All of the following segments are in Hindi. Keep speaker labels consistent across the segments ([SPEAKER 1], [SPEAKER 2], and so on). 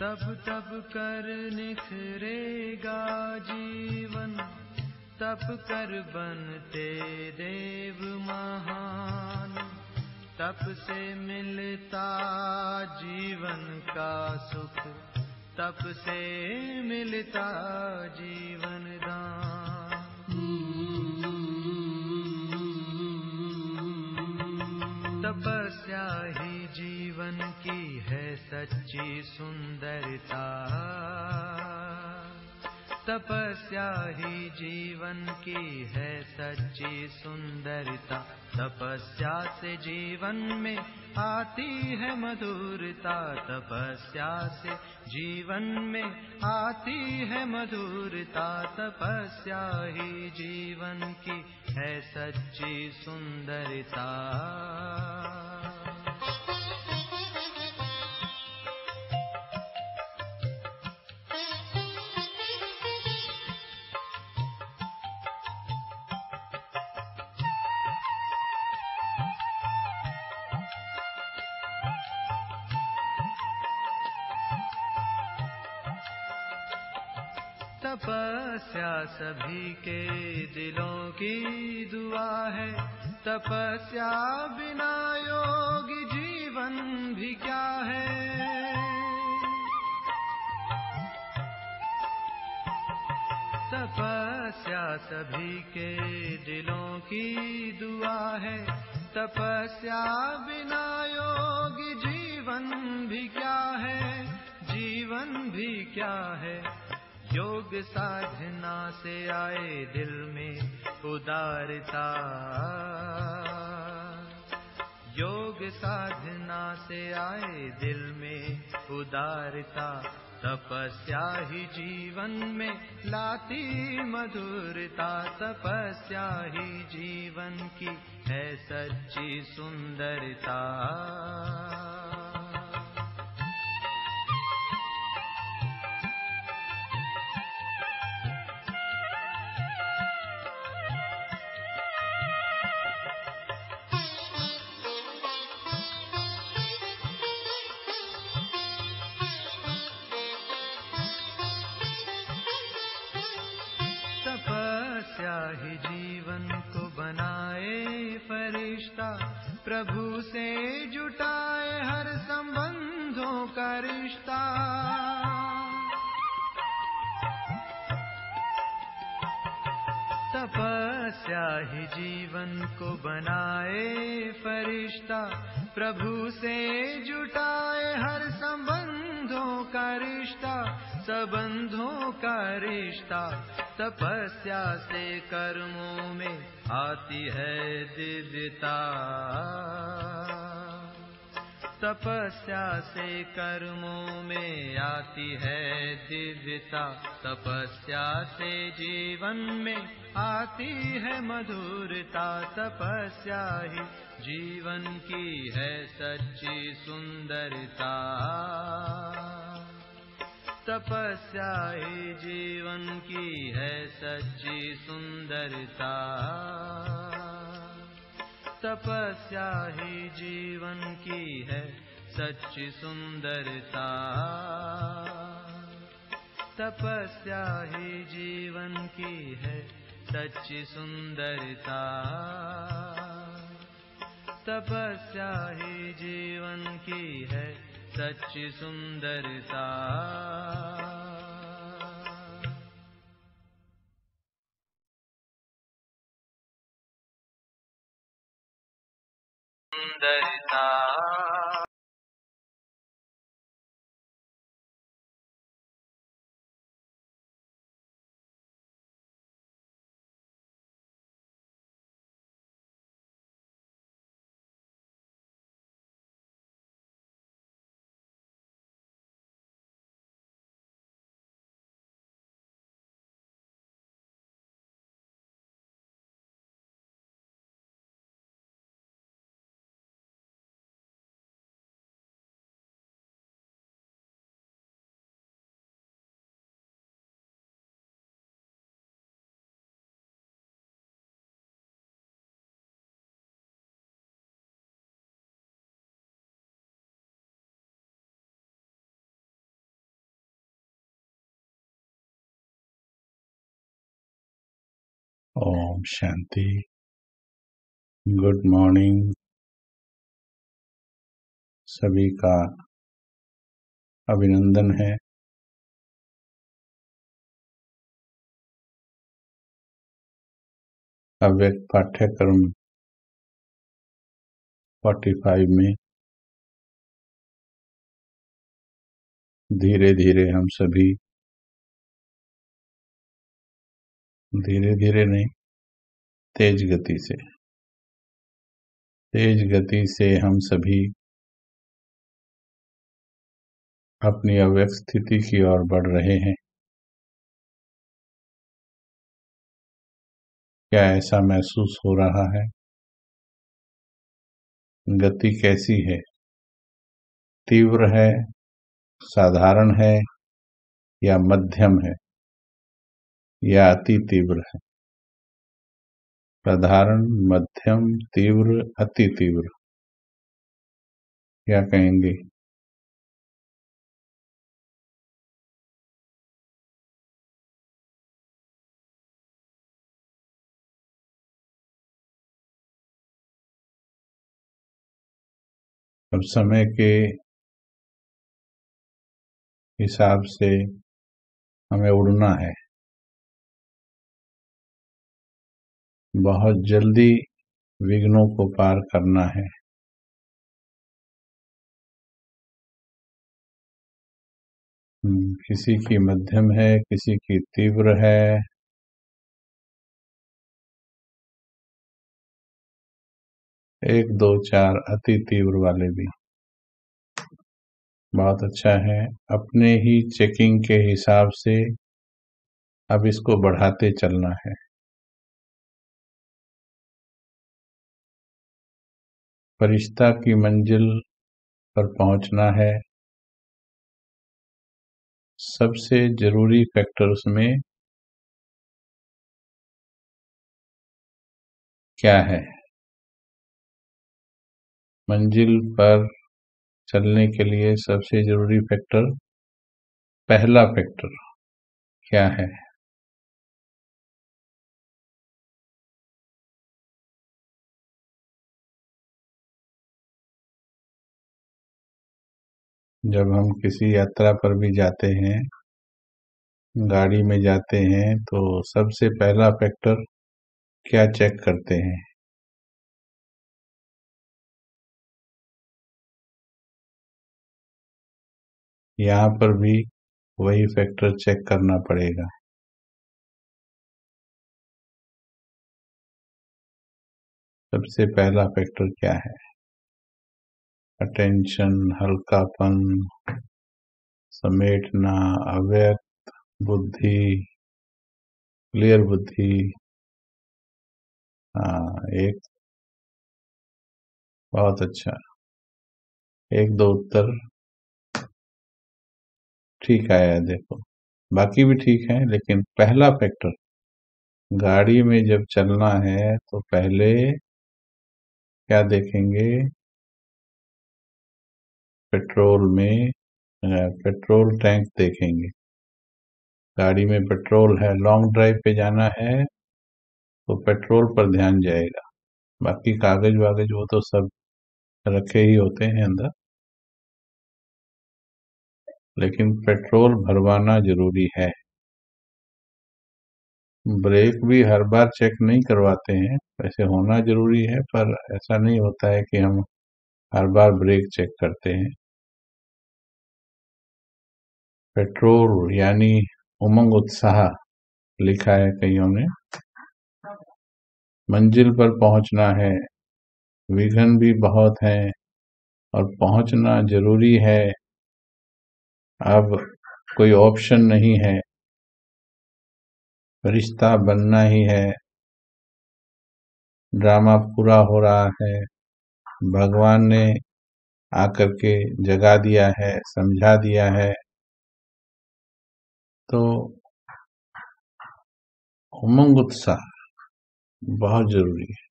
[SPEAKER 1] तब तब कर निखरेगा जीवन, तप कर बनते देव महान। तप से मिलता जीवन का सुख, तप से मिलता जीवन दान। तपस्या ही जीवन की है सच्ची सुंदरता, तपस्या ही जीवन की है सच्ची सुंदरता। तपस्या से जीवन में आती है मधुरता, तपस्या से जीवन में आती है मधुरता। तपस्या ही जीवन की है सच्ची सुंदरता। तपस्या सभी के दिलों की दुआ है, तपस्या बिना योगी जीवन भी क्या है। तपस्या सभी के दिलों की दुआ है, तपस्या बिना योगी जीवन भी क्या है, जीवन भी क्या है। योग साधना से आए दिल में उदारता, योग साधना से आए दिल में उदारता। तपस्या ही जीवन में लाती मधुरता, तपस्या ही जीवन की है सच्ची सुंदरता। तपस्या ही जीवन को बनाए फरिश्ता, प्रभु से जुटाए हर संबंधों का रिश्ता। तपस्या ही जीवन को बनाए फरिश्ता, प्रभु से जुटाए हर संबंधों का रिश्ता, संबंधों का रिश्ता। तपस्या से कर्मों में आती है दिव्यता, तपस्या से कर्मों में आती है दिव्यता। तपस्या से जीवन में आती है मधुरता, तपस्या ही जीवन की है सच्ची सुंदरता। तपस्या ही जीवन की है सच्ची सुंदरता, तपस्या ही जीवन की है सच्ची सुंदरता। तपस्या ही जीवन की है सच्ची सुंदरता, तपस्या ही जीवन की है सच्ची सुंदरता। सुंदरता।
[SPEAKER 2] ओम शांति। Good morning. सभी का अभिनंदन है। अव्यक्त पाठ्यक्रम 45 में धीरे धीरे हम सभी, धीरे धीरे नहीं, तेज गति से हम सभी अपनी अव्यक्त स्थिति की ओर बढ़ रहे हैं। क्या ऐसा महसूस हो रहा है? गति कैसी है? तीव्र है, साधारण है या मध्यम है या अति तीव्र है? साधारण, मध्यम, तीव्र, अति तीव्र, क्या कहेंगे? अब समय के हिसाब से हमें उड़ना है। बहुत जल्दी विघ्नों को पार करना है। किसी की मध्यम है, किसी की तीव्र है। एक दो चार अति तीव्र वाले भी बहुत अच्छा है। अपने ही चेकिंग के हिसाब से अब इसको बढ़ाते चलना है। फरिश्ता की मंजिल पर पहुंचना है। सबसे जरूरी फैक्टर्स में क्या है? मंजिल पर चलने के लिए सबसे जरूरी फैक्टर, पहला फैक्टर क्या है? जब हम किसी यात्रा पर भी जाते हैं, गाड़ी में जाते हैं, तो सबसे पहला फैक्टर क्या चेक करते हैं? यहाँ पर भी वही फैक्टर चेक करना पड़ेगा। सबसे पहला फैक्टर क्या है? अटेंशन, हल्कापन, समेटना, अव्यक्त बुद्धि, क्लियर बुद्धि। एक बहुत अच्छा, एक दो उत्तर ठीक आया। देखो, बाकी भी ठीक है, लेकिन पहला फैक्टर, गाड़ी में जब चलना है तो पहले क्या देखेंगे? पेट्रोल में पेट्रोल टैंक देखेंगे। गाड़ी में पेट्रोल है, लॉन्ग ड्राइव पे जाना है तो पेट्रोल पर ध्यान जाएगा। बाकी कागज वागज वो तो सब रखे ही होते हैं अंदर, लेकिन पेट्रोल भरवाना जरूरी है। ब्रेक भी हर बार चेक नहीं करवाते हैं, वैसे होना जरूरी है, पर ऐसा नहीं होता है कि हम हर बार ब्रेक चेक करते हैं। पेट्रोल यानी उमंग, उत्साह लिखा है कईयों ने। मंजिल पर पहुंचना है, विघ्न भी बहुत हैं और पहुंचना जरूरी है। अब कोई ऑप्शन नहीं है, रिश्ता बनना ही है। ड्रामा पूरा हो रहा है, भगवान ने आकर के जगा दिया है, समझा दिया है। तो उमंग, उत्साह बहुत जरूरी है।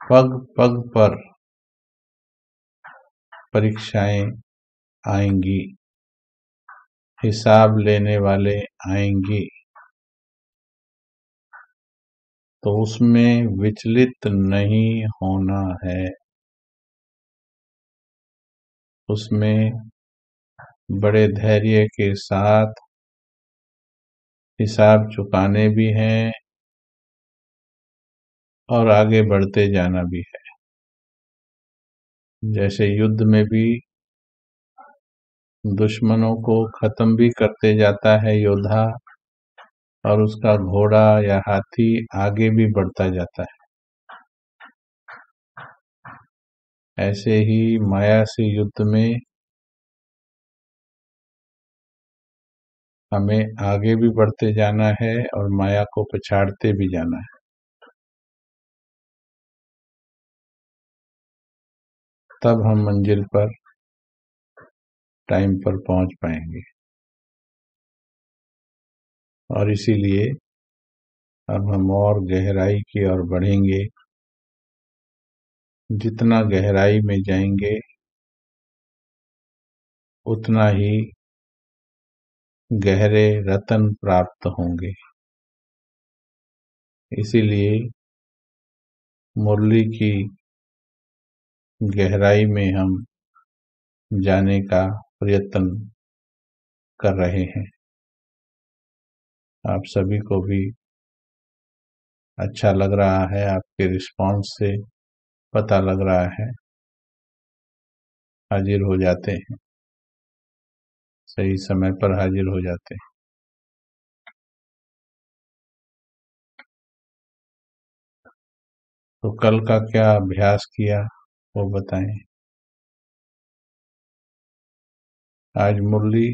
[SPEAKER 2] पग पग पर परीक्षाएं आएंगी, हिसाब लेने वाले आएंगी। तो उसमें विचलित नहीं होना है, उसमें बड़े धैर्य के साथ हिसाब चुकाने भी हैं और आगे बढ़ते जाना भी है। जैसे युद्ध में भी दुश्मनों को खत्म भी करते जाता है योद्धा, और उसका घोड़ा या हाथी आगे भी बढ़ता जाता है। ऐसे ही माया से युद्ध में हमें आगे भी बढ़ते जाना है और माया को पछाड़ते भी जाना है, तब हम मंजिल पर टाइम पर पहुंच पाएंगे। और इसीलिए अब हम और गहराई की ओर बढ़ेंगे। जितना गहराई में जाएंगे उतना ही गहरे रतन प्राप्त होंगे। इसीलिए मुरली की गहराई में हम जाने का प्रयत्न कर रहे हैं। आप सभी को भी अच्छा लग रहा है, आपके रिस्पांस से पता लग रहा है। हाजिर हो जाते हैं, सही समय पर हाजिर हो जाते हैं। तो कल का क्या अभ्यास किया वो बताएं। आज मुरली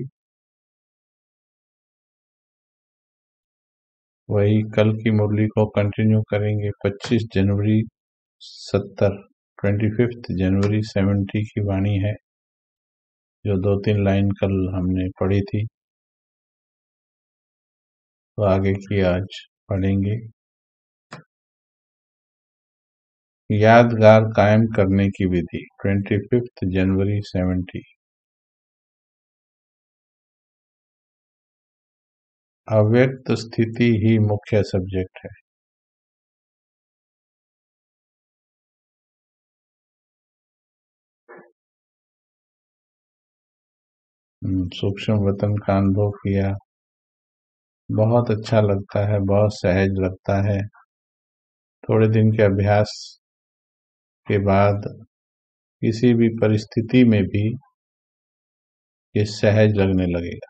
[SPEAKER 2] वही कल की मुरली को कंटिन्यू करेंगे। 25 जनवरी 70, 25 जनवरी 70 की वाणी है, जो 2-3 लाइन कल हमने पढ़ी थी, तो आगे की आज पढ़ेंगे। यादगार कायम करने की विधि, 25 जनवरी 70। अव्यक्त स्थिति ही मुख्य सब्जेक्ट है। सूक्ष्म वतन का अनुभव किया, बहुत अच्छा लगता है, बहुत सहज लगता है। थोड़े दिन के अभ्यास के बाद किसी भी परिस्थिति में भी ये सहज लगने लगेगा।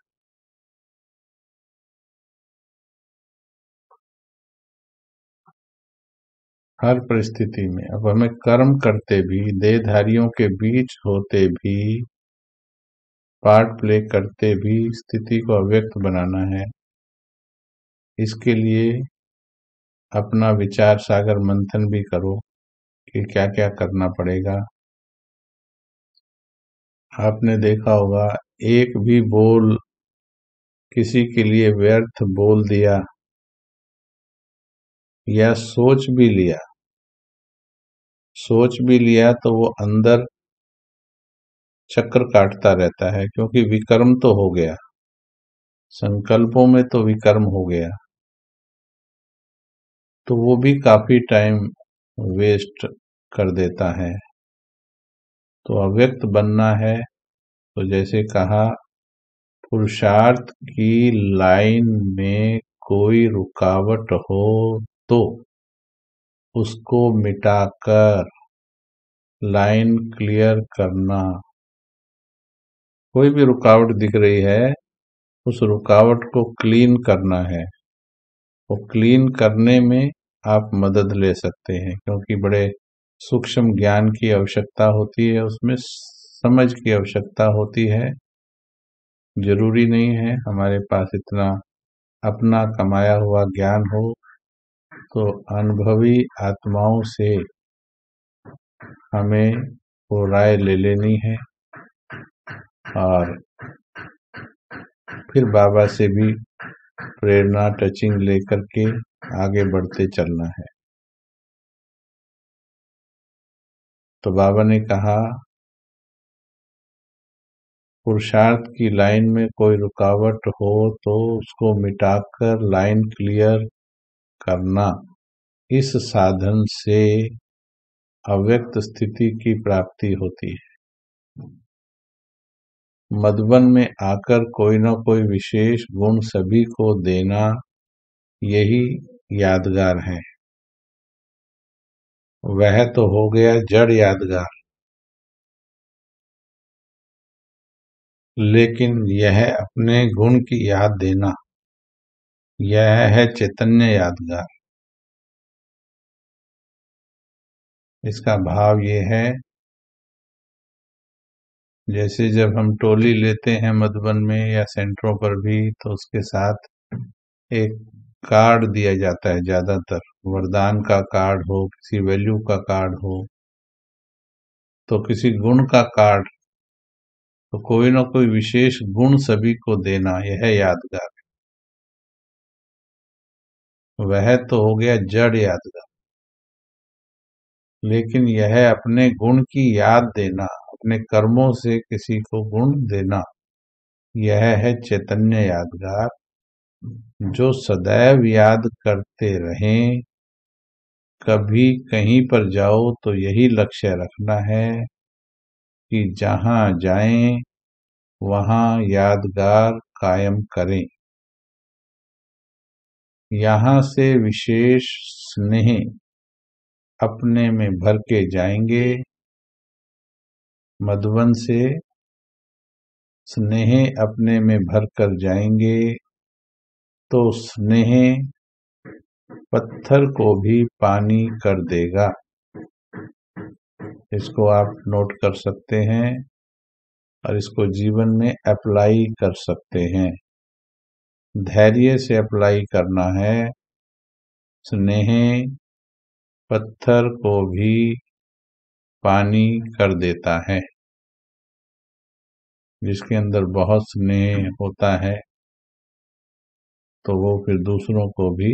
[SPEAKER 2] हर परिस्थिति में। अब हमें कर्म करते भी, देहधारियों के बीच होते भी, पार्ट प्ले करते भी स्थिति को अव्यक्त बनाना है। इसके लिए अपना विचार सागर मंथन भी करो कि क्या क्या करना पड़ेगा। आपने देखा होगा, एक भी बोल किसी के लिए व्यर्थ बोल दिया या सोच भी लिया तो वो अंदर चक्र काटता रहता है, क्योंकि विकर्म तो हो गया, संकल्पों में तो विकर्म हो गया, तो वो भी काफी टाइम वेस्ट कर देता है। तो अव्यक्त बनना है तो जैसे कहा, पुरुषार्थ की लाइन में कोई रुकावट हो तो उसको मिटाकर लाइन क्लियर करना। कोई भी रुकावट दिख रही है, उस रुकावट को क्लीन करना है। वो क्लीन करने में आप मदद ले सकते हैं, क्योंकि बड़े सूक्ष्म ज्ञान की आवश्यकता होती है, उसमें समझ की आवश्यकता होती है। जरूरी नहीं है हमारे पास इतना अपना कमाया हुआ ज्ञान हो, तो अनुभवी आत्माओं से हमें वो राय ले लेनी है और फिर बाबा से भी प्रेरणा टचिंग लेकर के आगे बढ़ते चलना है। तो बाबा ने कहा, पुरुषार्थ की लाइन में कोई रुकावट हो तो उसको मिटाकर लाइन क्लियर करना। इस साधन से अव्यक्त स्थिति की प्राप्ति होती है। मधुबन में आकर कोई न कोई विशेष गुण सभी को देना, यही यादगार है। वह तो हो गया जड़ यादगार, लेकिन यह अपने गुण की याद देना, यह है चैतन्य यादगार। इसका भाव ये है, जैसे जब हम टोली लेते हैं मधुबन में या सेंटरों पर भी, तो उसके साथ एक कार्ड दिया जाता है। ज्यादातर वरदान का कार्ड हो, किसी वैल्यू का कार्ड हो, तो किसी गुण का कार्ड, तो कोई ना कोई विशेष गुण सभी को देना, यह यादगार। वह तो हो गया जड़ यादगार, लेकिन यह अपने गुण की याद देना, अपने कर्मों से किसी को गुण देना, यह है चैतन्य यादगार, जो सदैव याद करते रहें। कभी कहीं पर जाओ तो यही लक्ष्य रखना है कि जहां जाएं वहां यादगार कायम करें। यहां से विशेष स्नेह अपने में भर के जाएंगे। मधुबन से स्नेह अपने में भर कर जाएंगे तो स्नेह पत्थर को भी पानी कर देगा। इसको आप नोट कर सकते हैं और इसको जीवन में अप्लाई कर सकते हैं। धैर्य से अप्लाई करना है। स्नेह पत्थर को भी पानी कर देता है। जिसके अंदर बहुत स्नेह होता है तो वो फिर दूसरों को भी,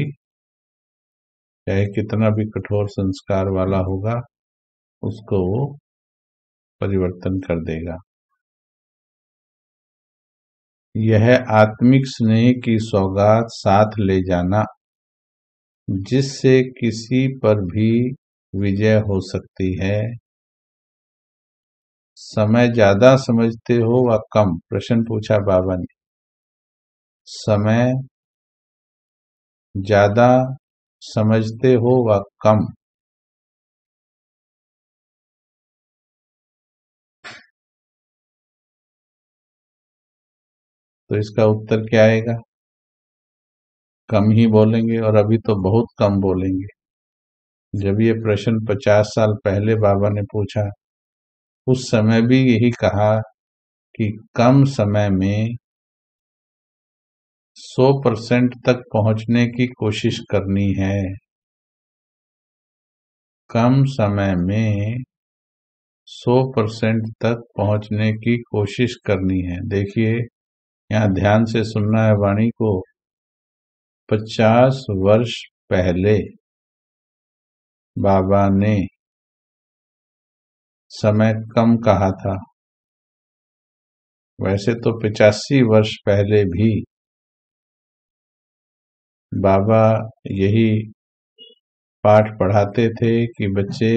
[SPEAKER 2] चाहे कितना भी कठोर संस्कार वाला होगा, उसको वो परिवर्तन कर देगा। यह आत्मिक स्नेह की सौगात साथ ले जाना, जिससे किसी पर भी विजय हो सकती है। समय ज्यादा समझते हो व कम? प्रश्न पूछा बाबा ने। समय ज्यादा समझते हो व कम? तो इसका उत्तर क्या आएगा? कम ही बोलेंगे, और अभी तो बहुत कम बोलेंगे। जब ये प्रश्न 50 साल पहले बाबा ने पूछा, उस समय भी यही कहा कि कम समय में 100% तक पहुंचने की कोशिश करनी है। कम समय में 100% तक पहुंचने की कोशिश करनी है। देखिए, यहाँ ध्यान से सुनना है वाणी को। 50 वर्ष पहले बाबा ने समय कम कहा था। वैसे तो 85 वर्ष पहले भी बाबा यही पाठ पढ़ाते थे कि बच्चे,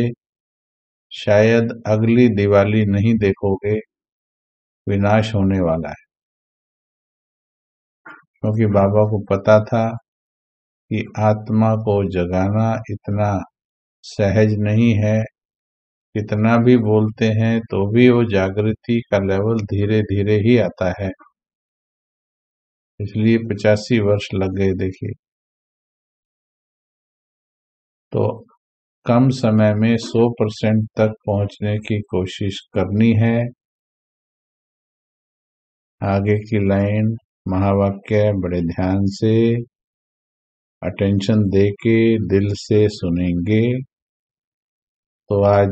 [SPEAKER 2] शायद अगली दिवाली नहीं देखोगे, विनाश होने वाला है। क्योंकि बाबा को पता था कि आत्मा को जगाना इतना सहज नहीं है। कितना भी बोलते हैं तो भी वो जागृति का लेवल धीरे धीरे ही आता है। इसलिए 85 वर्ष लग गए। देखिए, तो कम समय में 100% तक पहुंचने की कोशिश करनी है। आगे की लाइन महावाक्य बड़े ध्यान से, अटेंशन देके दिल से सुनेंगे तो आज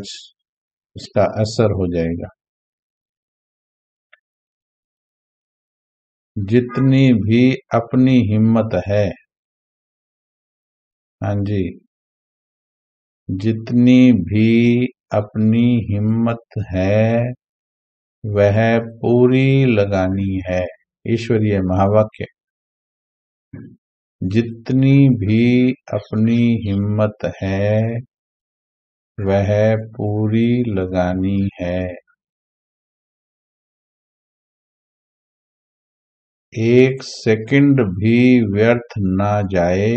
[SPEAKER 2] उसका असर हो जाएगा। जितनी भी अपनी हिम्मत है, हाँ जी, जितनी भी अपनी हिम्मत है वह पूरी लगानी है। ईश्वरीय महावाक्य। जितनी भी अपनी हिम्मत है वह पूरी लगानी है। एक सेकंड भी व्यर्थ ना जाए,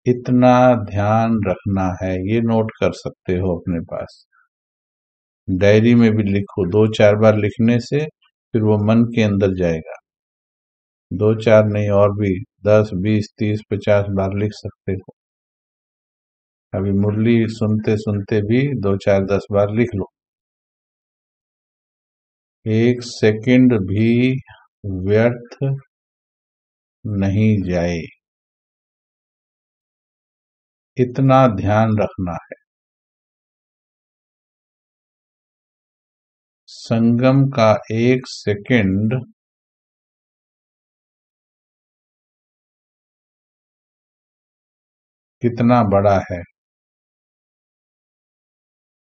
[SPEAKER 2] इतना ध्यान रखना है। ये नोट कर सकते हो अपने पास, डायरी में भी लिखो। 2-4 बार लिखने से फिर वो मन के अंदर जाएगा। 2-4 नहीं, और भी 10, 20, 30, 50 बार लिख सकते हो। अभी मुरली सुनते सुनते भी 2-4, 10 बार लिख लो। एक सेकंड भी व्यर्थ नहीं जाए, इतना ध्यान रखना है। संगम का एक सेकंड कितना बड़ा है।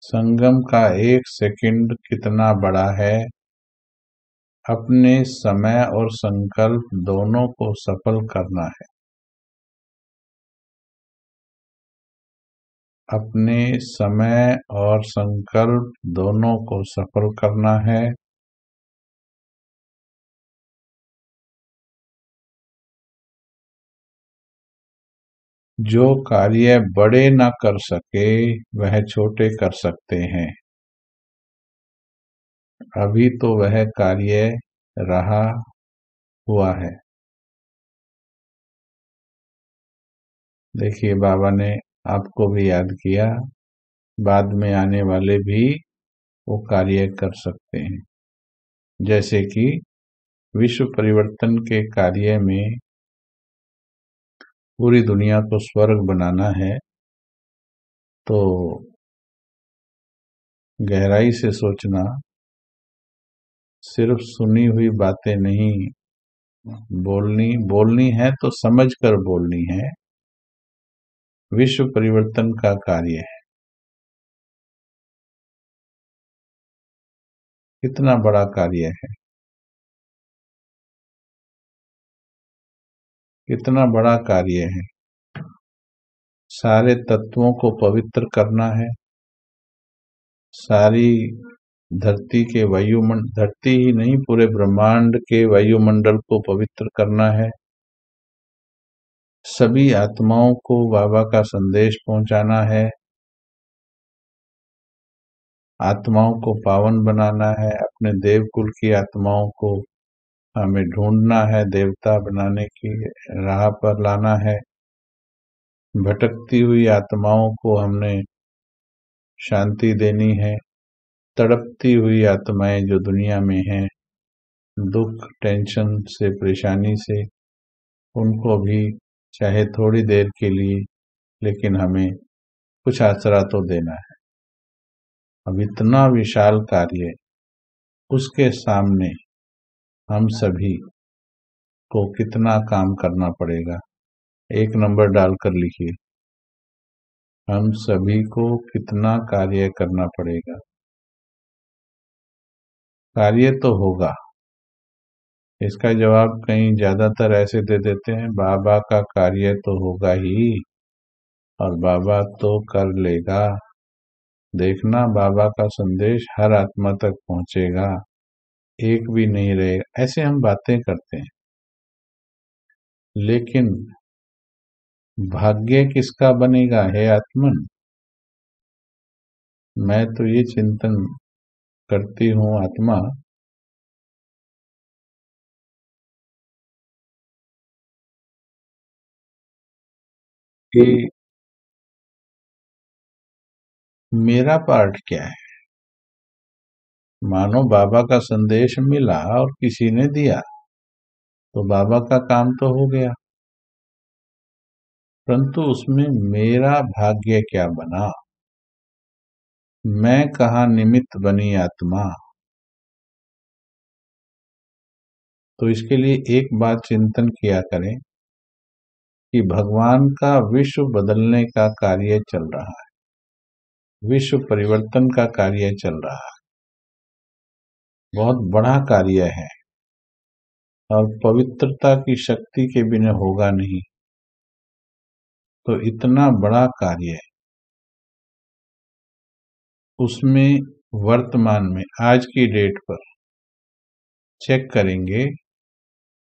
[SPEAKER 2] संगम का एक सेकंड कितना बड़ा है। अपने समय और संकल्प दोनों को सफल करना है। अपने समय और संकल्प दोनों को सफल करना है। जो कार्य बड़े न कर सके वह छोटे कर सकते हैं। अभी तो वह कार्य रहा हुआ है। देखिए, बाबा ने आपको भी याद किया, बाद में आने वाले भी वो कार्य कर सकते हैं। जैसे कि विश्व परिवर्तन के कार्य में पूरी दुनिया को स्वर्ग बनाना है, तो गहराई से सोचना, सिर्फ सुनी हुई बातें नहीं बोलनी है तो समझ कर बोलनी है। विश्व परिवर्तन का कार्य है। कितना बड़ा कार्य है, कितना बड़ा कार्य है। सारे तत्वों को पवित्र करना है। सारी धरती के धरती ही नहीं, पूरे ब्रह्मांड के वायुमंडल को पवित्र करना है। सभी आत्माओं को बाबा का संदेश पहुंचाना है। आत्माओं को पावन बनाना है। अपने देवकुल की आत्माओं को हमें ढूंढना है, देवता बनाने की राह पर लाना है। भटकती हुई आत्माओं को हमने शांति देनी है। तड़पती हुई आत्माएं जो दुनिया में हैं, दुख, टेंशन से, परेशानी से, उनको भी चाहे थोड़ी देर के लिए, लेकिन हमें कुछ आसरा तो देना है। अब इतना विशाल कार्य, उसके सामने हम सभी को कितना काम करना पड़ेगा। 1 नंबर डालकर लिखिए, हम सभी को कितना कार्य करना पड़ेगा। कार्य तो होगा, इसका जवाब कहीं ज्यादातर ऐसे दे देते हैं, बाबा का कार्य तो होगा ही और बाबा तो कर लेगा। देखना, बाबा का संदेश हर आत्मा तक पहुंचेगा, एक भी नहीं रहेगा। ऐसे हम बातें करते हैं, लेकिन भाग्य किसका बनेगा हे आत्मन। मैं तो ये चिंतन करती हूँ आत्मा, कि मेरा पार्ट क्या है। मानो बाबा का संदेश मिला और किसी ने दिया तो बाबा का काम तो हो गया, परंतु उसमें मेरा भाग्य क्या बना। मैं कहाँ निमित्त बनी आत्मा। तो इसके लिए एक बात चिंतन किया करें कि भगवान का विश्व बदलने का कार्य चल रहा है, विश्व परिवर्तन का कार्य चल रहा है। बहुत बड़ा कार्य है और पवित्रता की शक्ति के बिना होगा नहीं। तो इतना बड़ा कार्य है, उसमें वर्तमान में आज की डेट पर चेक करेंगे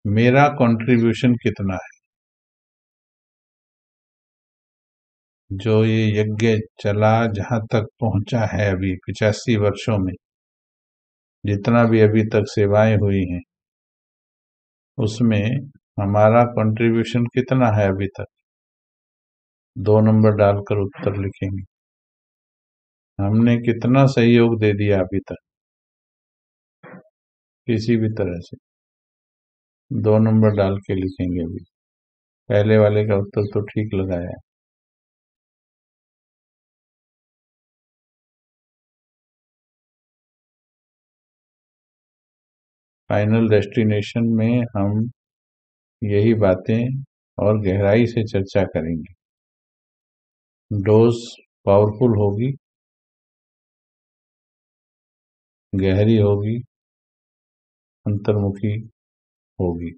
[SPEAKER 2] मेरा कंट्रीब्यूशन कितना है। जो ये यज्ञ चला जहां तक पहुंचा है अभी 85 वर्षों में, जितना भी अभी तक सेवाएं हुई हैं, उसमें हमारा कंट्रीब्यूशन कितना है अभी तक। 2 नंबर डालकर उत्तर लिखेंगे। हमने कितना सहयोग दे दिया अभी तक, किसी भी तरह से। 2 नंबर डाल के लिखेंगे। अभी पहले वाले का उत्तर तो ठीक लगाया है। फाइनल डेस्टिनेशन में हम यही बातें और गहराई से चर्चा करेंगे। डोज पावरफुल होगी, गहरी होगी, अंतर्मुखी होगी।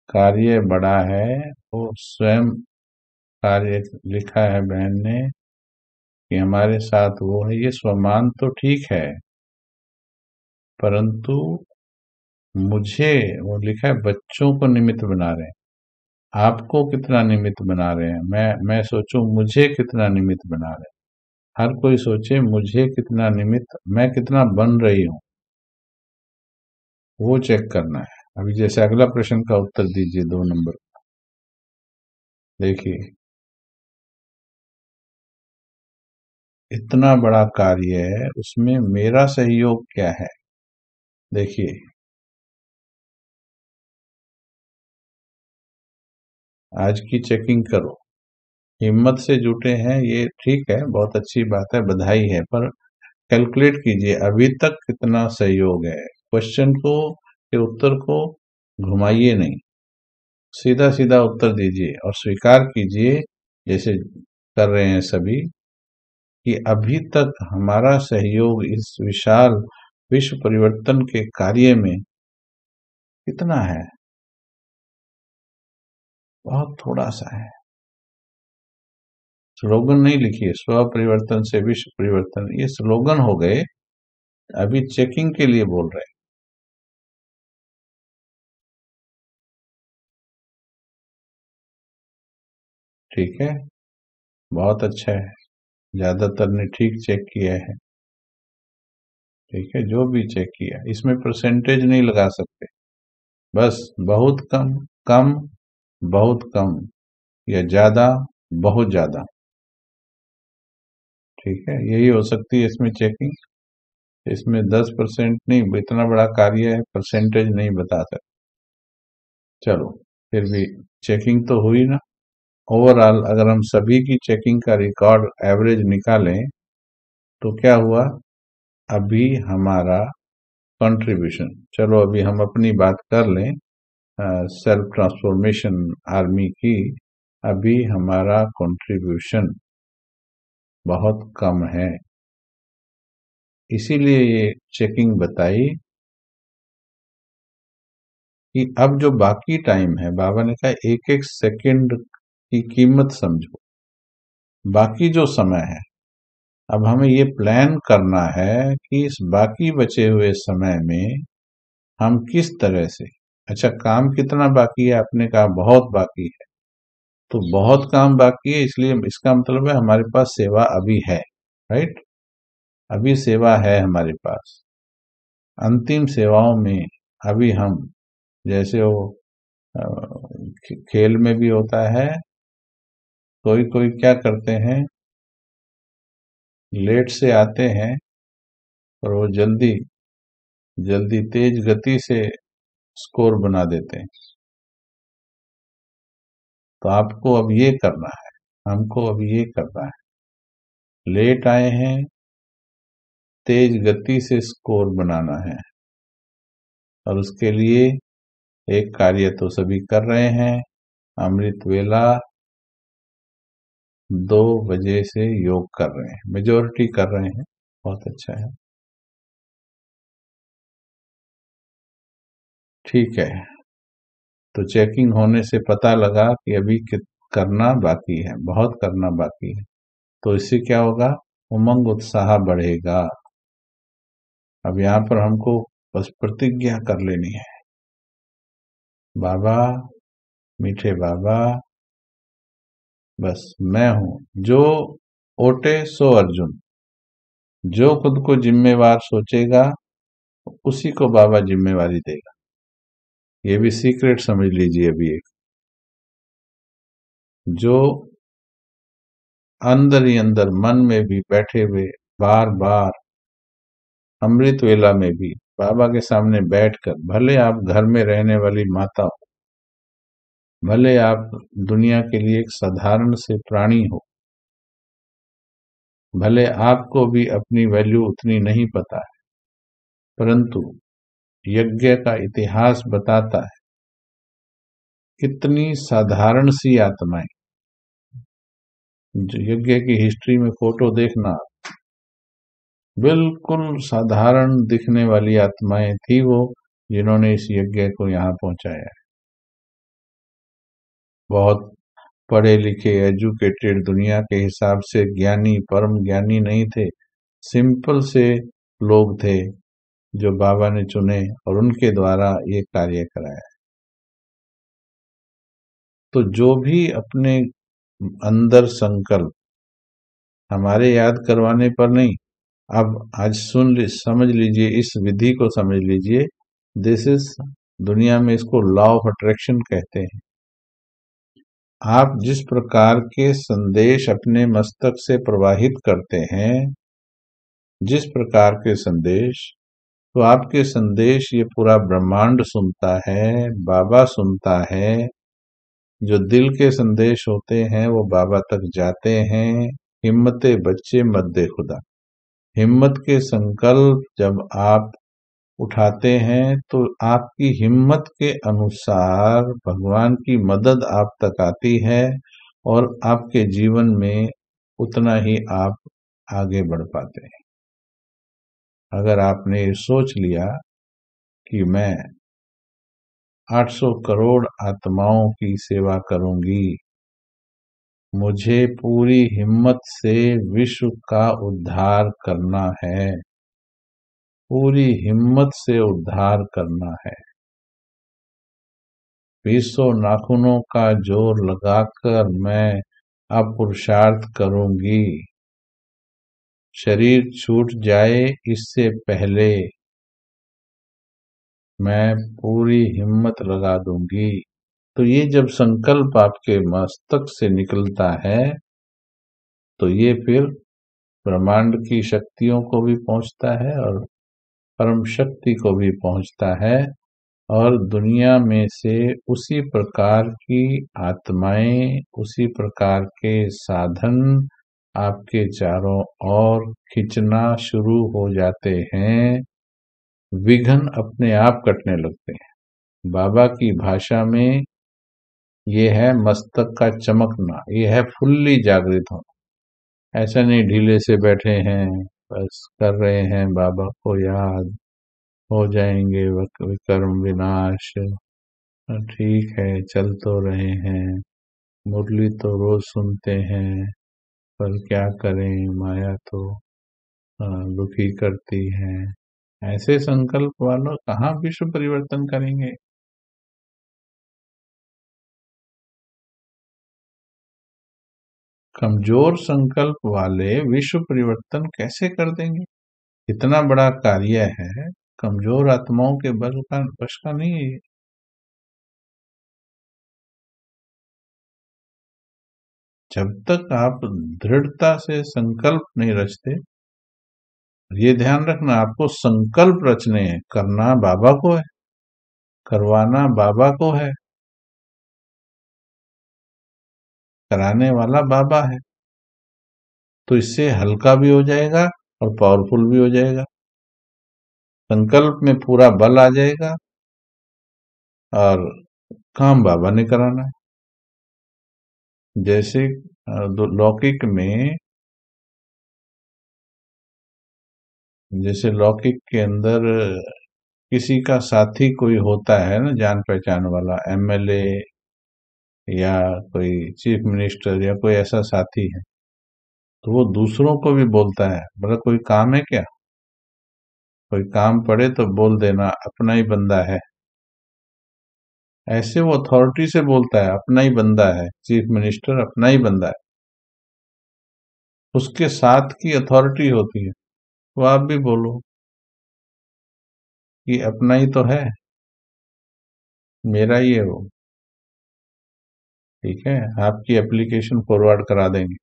[SPEAKER 2] कार्य बड़ा है, वो स्वयं कार्य लिखा है बहन ने कि हमारे साथ वो है। ये स्वमान तो ठीक है, परंतु मुझे वो लिखा है बच्चों को निमित्त बना रहे हैं। आपको कितना निमित्त बना रहे हैं? मैं सोचूं मुझे कितना निमित्त बना रहे हैं। हर कोई सोचे मुझे कितना निमित्त, मैं कितना बन रही हूं, वो चेक करना है। अभी जैसे अगला प्रश्न का उत्तर दीजिए 2 नंबर। देखिए इतना बड़ा कार्य है, उसमें मेरा सहयोग क्या है। देखिए आज की चेकिंग करो, हिम्मत से जुटे हैं, ये ठीक है, बहुत अच्छी बात है, बधाई है। पर कैलकुलेट कीजिए अभी तक कितना सहयोग है। क्वेश्चन को के उत्तर को घुमाइए नहीं, सीधा सीधा उत्तर दीजिए और स्वीकार कीजिए जैसे कर रहे हैं सभी कि अभी तक हमारा सहयोग इस विशाल विश्व परिवर्तन के कार्य में कितना है। बहुत थोड़ा सा है। स्लोगन नहीं लिखिए, स्व परिवर्तन से विश्व परिवर्तन, ये स्लोगन हो गए। अभी चेकिंग के लिए बोल रहे हैं। ठीक है, बहुत अच्छा है, ज्यादातर ने ठीक चेक किया है। ठीक है, जो भी चेक किया, इसमें परसेंटेज नहीं लगा सकते, बस बहुत कम, कम, बहुत कम, या ज्यादा, बहुत ज्यादा। ठीक है, यही हो सकती है इसमें चेकिंग। इसमें 10% नहीं, इतना बड़ा कार्य है, परसेंटेज नहीं बता सकते। चलो फिर भी चेकिंग तो हुई ना। ओवरऑल अगर हम सभी की चेकिंग का रिकॉर्ड एवरेज निकालें तो क्या हुआ अभी हमारा कंट्रीब्यूशन। चलो अभी हम अपनी बात कर लें सेल्फ ट्रांसफॉर्मेशन आर्मी की। अभी हमारा कंट्रीब्यूशन बहुत कम है, इसीलिए ये चेकिंग बताई कि अब जो बाकी टाइम है, बाबा ने कहा एक एक सेकंड की कीमत समझो। बाकी जो समय है, अब हमें ये प्लान करना है कि इस बाकी बचे हुए समय में हम किस तरह से। अच्छा, काम कितना बाकी है? आपने कहा बहुत बाकी है, तो बहुत काम बाकी है, इसलिए इसका मतलब है हमारे पास सेवा अभी है। राइट, अभी सेवा है हमारे पास। अंतिम सेवाओं में अभी हम, जैसे वो खेल में भी होता है, कोई कोई क्या करते हैं, लेट से आते हैं और वो जल्दी जल्दी तेज गति से स्कोर बना देते हैं। तो आपको अब ये करना है, हमको अब ये करना है, लेट आए हैं, तेज गति से स्कोर बनाना है। और उसके लिए एक कार्य तो सभी कर रहे हैं, अमृत वेला 2 बजे से योग कर रहे हैं, मेजोरिटी कर रहे हैं, बहुत अच्छा है। ठीक है, तो चेकिंग होने से पता लगा कि अभी करना बाकी है, बहुत करना बाकी है। तो इससे क्या होगा, उमंग उत्साह बढ़ेगा। अब यहाँ पर हमको बस प्रतिज्ञा कर लेनी है, बाबा, मीठे बाबा, बस मैं हूं जो ओटे सो अर्जुन। जो खुद को जिम्मेवार सोचेगा उसी को बाबा जिम्मेवारी देगा। ये भी सीक्रेट समझ लीजिए अभी एक। जो अंदर ही अंदर मन में भी बैठे हुए बार बार अमृत वेला में भी बाबा के सामने बैठकर, भले आप घर में रहने वाली माता हो, भले आप दुनिया के लिए एक साधारण से प्राणी हो, भले आपको भी अपनी वैल्यू उतनी नहीं पता है, परंतु यज्ञ का इतिहास बताता है कितनी साधारण सी आत्माएं, यज्ञ की हिस्ट्री में फोटो देखना, बिल्कुल साधारण दिखने वाली आत्माएं थी वो, जिन्होंने इस यज्ञ को यहाँ पहुंचाया है। बहुत पढ़े लिखे एजुकेटेड दुनिया के हिसाब से ज्ञानी, परम ज्ञानी नहीं थे, सिंपल से लोग थे जो बाबा ने चुने और उनके द्वारा ये कार्य कराया। तो जो भी अपने अंदर संकल्प, हमारे याद करवाने पर नहीं, अब आज समझ लीजिए, इस विधि को समझ लीजिए। दिस इज, दुनिया में इसको लॉ ऑफ अट्रैक्शन कहते हैं। आप जिस प्रकार के संदेश अपने मस्तक से प्रवाहित करते हैं, जिस प्रकार के संदेश, तो आपके संदेश ये पूरा ब्रह्मांड सुनता है, बाबा सुनता है। जो दिल के संदेश होते हैं वो बाबा तक जाते हैं। हिम्मते बच्चे मत दे खुदा, हिम्मत के संकल्प जब आप उठाते हैं तो आपकी हिम्मत के अनुसार भगवान की मदद आप तक आती है और आपके जीवन में उतना ही आप आगे बढ़ पाते हैं। अगर आपने सोच लिया कि मैं 800 करोड़ आत्माओं की सेवा करूंगी, मुझे पूरी हिम्मत से विश्व का उद्धार करना है, पूरी हिम्मत से उद्धार करना है, 20 नाखूनों का जोर लगाकर मैं अब पुरुषार्थ करूंगी। शरीर छूट जाए इससे पहले मैं पूरी हिम्मत लगा दूंगी। तो ये जब संकल्प आपके मस्तक से निकलता है तो ये फिर ब्रह्मांड की शक्तियों को भी पहुंचता है और परम शक्ति को भी पहुंचता है, और दुनिया में से उसी प्रकार की आत्माएं, उसी प्रकार के साधन आपके चारों ओर खींचना शुरू हो जाते हैं। विघ्न अपने आप कटने लगते हैं। बाबा की भाषा में ये है मस्तक का चमकना, ये है फुल्ली जागृत होना। ऐसा नहीं ढीले से बैठे हैं, बस कर रहे हैं बाबा को याद, हो जाएंगे विकर्म विनाश, ठीक है चल तो रहे हैं, मुरली तो रोज सुनते हैं, पर क्या करें, माया तो दुखी करती है। ऐसे संकल्प वालों कहाँ विश्व परिवर्तन करेंगे। कमजोर संकल्प वाले विश्व परिवर्तन कैसे कर देंगे। इतना बड़ा कार्य है, कमजोर आत्माओं के बस का नहीं है। जब तक आप दृढ़ता से संकल्प नहीं रचते, ये ध्यान रखना, आपको संकल्प रचने हैं, करना बाबा को है, करवाना बाबा को है, कराने वाला बाबा है। तो इससे हल्का भी हो जाएगा और पावरफुल भी हो जाएगा। संकल्प में पूरा बल आ जाएगा और काम बाबा ने कराना है। जैसे लौकिक में, जैसे लौकिक के अंदर किसी का साथी कोई होता है ना, जान पहचान वाला एमएलए या कोई चीफ मिनिस्टर या कोई ऐसा साथी है, तो वो दूसरों को भी बोलता है, बोला कोई काम है क्या, कोई काम पड़े तो बोल देना, अपना ही बंदा है। ऐसे वो अथॉरिटी से बोलता है, अपना ही बंदा है, चीफ मिनिस्टर अपना ही बंदा है, उसके साथ की अथॉरिटी होती है। तो आप भी बोलो कि अपना ही तो है, मेरा ही है वो, ठीक है, आपकी एप्लीकेशन फॉरवर्ड करा देंगे।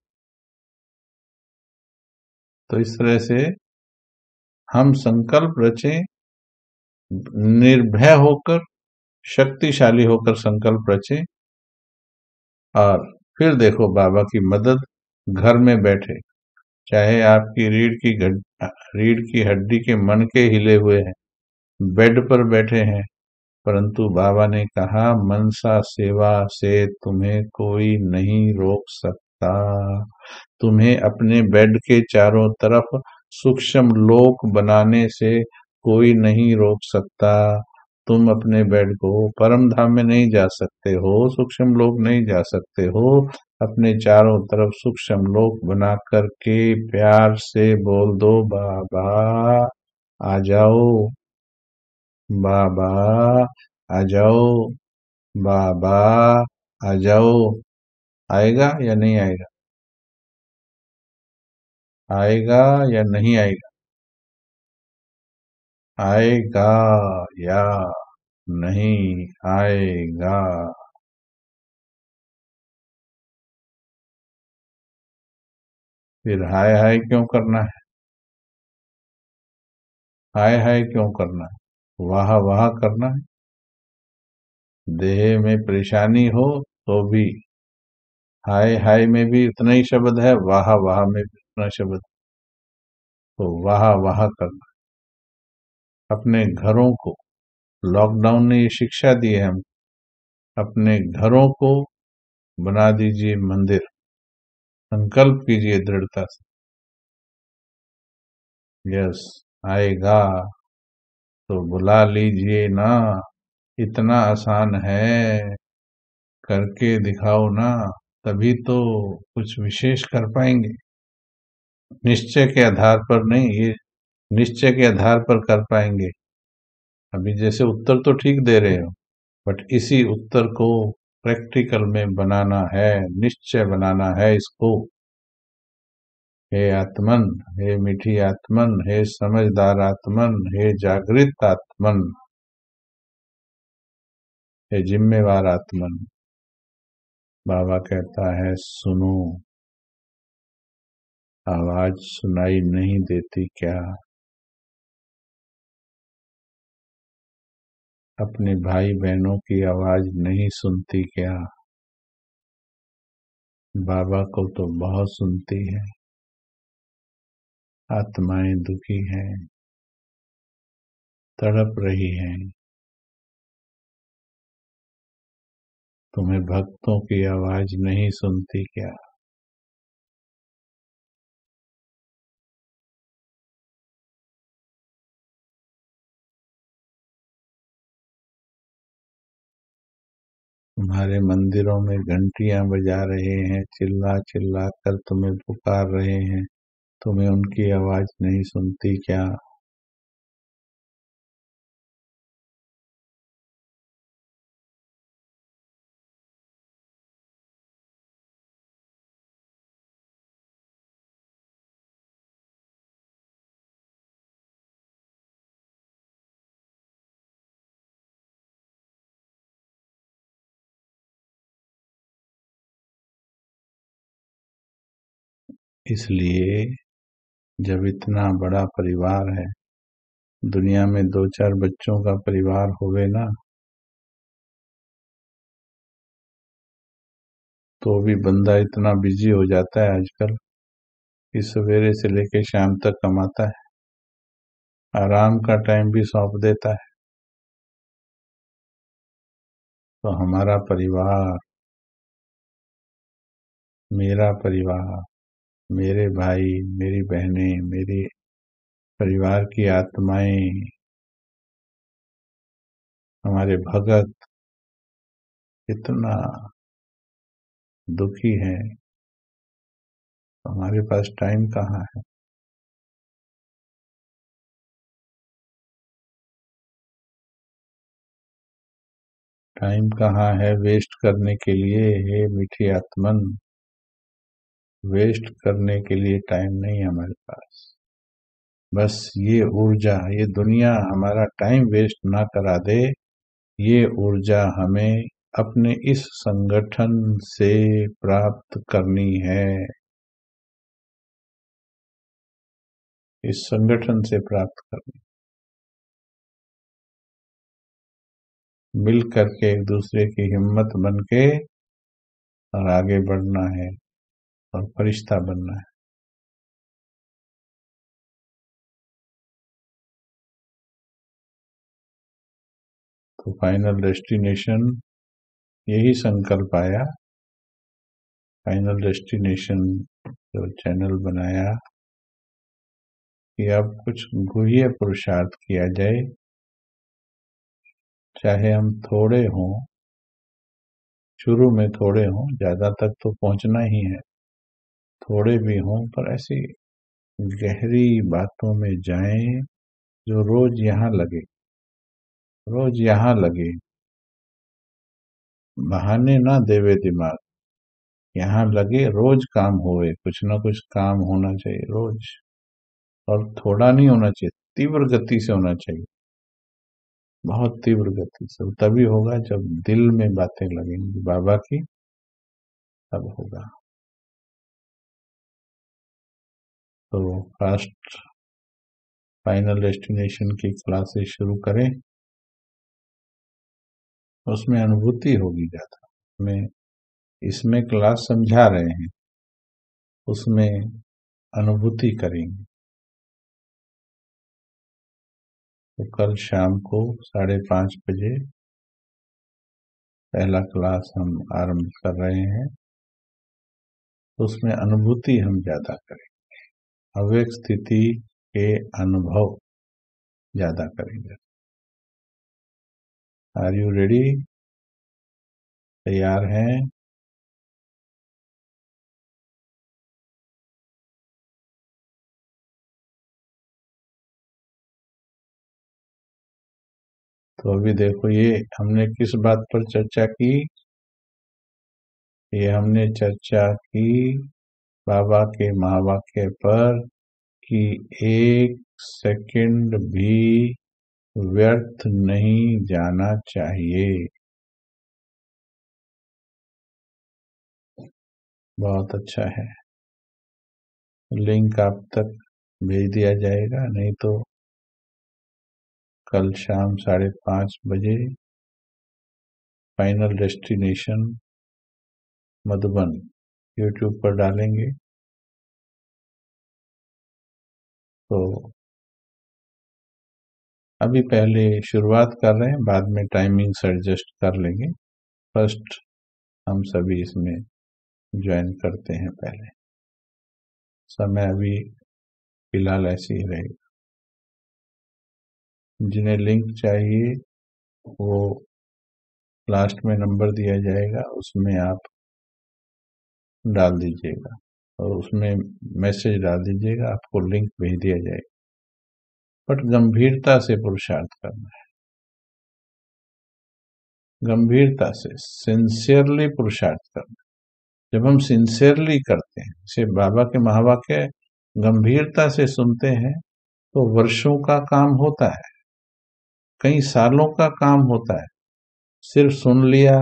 [SPEAKER 2] तो इस तरह से हम संकल्प रचें, निर्भय होकर, शक्तिशाली होकर संकल्प रचें, और फिर देखो बाबा की मदद घर में बैठे, चाहे आपकी रीढ़ की हड्डी के मनके हिले हुए हैं, बेड पर बैठे हैं, परंतु बाबा ने कहा मनसा सेवा से तुम्हें कोई नहीं रोक सकता। तुम्हें अपने बेड के चारों तरफ सूक्ष्म लोक बनाने से कोई नहीं रोक सकता। तुम अपने बेड को परम धाम में नहीं जा सकते हो, सूक्ष्म लोक नहीं जा सकते हो। अपने चारों तरफ सूक्ष्म लोक बना करके प्यार से बोल दो, बाबा आ जाओ, बाबा आ जाओ, बाबा आ जाओ। आएगा या नहीं आएगा? आएगा या नहीं आएगा? आएगा या नहीं आएगा? फिर हाय हाय क्यों करना है? हाय हाय क्यों करना है? वाह वाह करना है। देह में परेशानी हो तो भी हाय हाय में भी उतना ही शब्द है, वाह वाह में भी उतना शब्द, तो वाह वाह करना। अपने घरों को, लॉकडाउन ने ये शिक्षा दी है हम, अपने घरों को बना दीजिए मंदिर। संकल्प कीजिए दृढ़ता से, यस आएगा तो बुला लीजिए ना, इतना आसान है, करके दिखाओ ना, तभी तो कुछ विशेष कर पाएंगे। निश्चय के आधार पर नहीं, ये निश्चय के आधार पर कर पाएंगे। अभी जैसे उत्तर तो ठीक दे रहे हो, बट इसी उत्तर को प्रैक्टिकल में बनाना है, निश्चय बनाना है इसको। हे आत्मन, हे मीठी आत्मन, हे समझदार आत्मन, हे जागृत आत्मन, हे जिम्मेवार आत्मन। बाबा कहता है सुनो, आवाज सुनाई नहीं देती क्या? अपने भाई बहनों की आवाज नहीं सुनती क्या? बाबा को तो बहुत सुनती है। आत्माएं दुखी हैं, तड़प रही हैं, तुम्हें भक्तों की आवाज नहीं सुनती क्या? तुम्हारे मंदिरों में घंटियां बजा रहे हैं, चिल्ला चिल्ला कर तुम्हें पुकार रहे हैं, तुम्हें उनकी आवाज नहीं सुनती क्या? इसलिए जब इतना बड़ा परिवार है, दुनिया में 2-4 बच्चों का परिवार होवे ना, तो भी बंदा इतना बिजी हो जाता है आजकल कि सवेरे से लेकर शाम तक कमाता है, आराम का टाइम भी सौंप देता है। तो हमारा परिवार मेरा परिवार, मेरे भाई, मेरी बहनें, मेरे परिवार की आत्माएं, हमारे भगत इतना दुखी हैं, हमारे पास टाइम कहाँ है। टाइम कहाँ है वेस्ट करने के लिए। हे मीठी आत्मन, वेस्ट करने के लिए टाइम नहीं है हमारे पास। बस ये ऊर्जा, ये दुनिया हमारा टाइम वेस्ट ना करा दे, ये ऊर्जा हमें अपने इस संगठन से प्राप्त करनी है, इस संगठन से प्राप्त करनी, मिल करके एक दूसरे की हिम्मत बन के और आगे बढ़ना है और फरिश्ता बनना है। तो फाइनल डेस्टिनेशन यही संकल्प आया, फाइनल डेस्टिनेशन जो चैनल बनाया कि अब कुछ गुह्य पुरुषार्थ किया जाए, चाहे हम थोड़े हों, शुरू में थोड़े हों, ज्यादा तक तो पहुंचना ही है, थोड़े भी हों पर ऐसी गहरी बातों में जाएं जो रोज यहाँ लगे, रोज यहाँ लगे, बहाने ना देवे दिमाग, यहाँ लगे, रोज काम होए, कुछ ना कुछ काम होना चाहिए रोज, और थोड़ा नहीं होना चाहिए, तीव्र गति से होना चाहिए, बहुत तीव्र गति से। तभी होगा जब दिल में बातें लगेंगी बाबा की, तब होगा। तो फास्ट फाइनल डेस्टिनेशन की क्लासेस शुरू करें, उसमें अनुभूति होगी ज्यादा। में इसमें क्लास समझा रहे हैं, उसमें अनुभूति करेंगे। तो कल शाम को 5:30 बजे पहला क्लास हम आरंभ कर रहे हैं, तो उसमें अनुभूति हम ज्यादा करेंगे, अव्यक्त स्थिति के अनुभव ज्यादा करेंगे। Are you ready? तैयार हैं? तो अभी देखो, ये हमने किस बात पर चर्चा की? ये हमने चर्चा की बाबा के महावाक्य पर कि 1 सेकंड भी व्यर्थ नहीं जाना चाहिए। बहुत अच्छा है, लिंक आप तक भेज दिया जाएगा, नहीं तो कल शाम 5:30 बजे फाइनल डेस्टिनेशन मधुबन यूट्यूब पर डालेंगे। तो अभी पहले शुरुआत कर रहे हैं, बाद में टाइमिंग्स एडजस्ट कर लेंगे। फर्स्ट हम सभी इसमें ज्वाइन करते हैं, पहले समय अभी फिलहाल ऐसे ही रहेगा। जिन्हें लिंक चाहिए वो लास्ट में नंबर दिया जाएगा, उसमें आप डाल दीजिएगा और उसमें मैसेज डाल दीजिएगा, आपको लिंक भेज दिया जाएगा। बट गंभीरता से पुरुषार्थ करना है, गंभीरता से, सिंसियरली पुरुषार्थ करना है। जब हम सिंसियरली करते हैं, जैसे बाबा के महावाक्य गंभीरता से सुनते हैं, तो वर्षों का काम होता है, कई सालों का काम होता है। सिर्फ सुन लिया,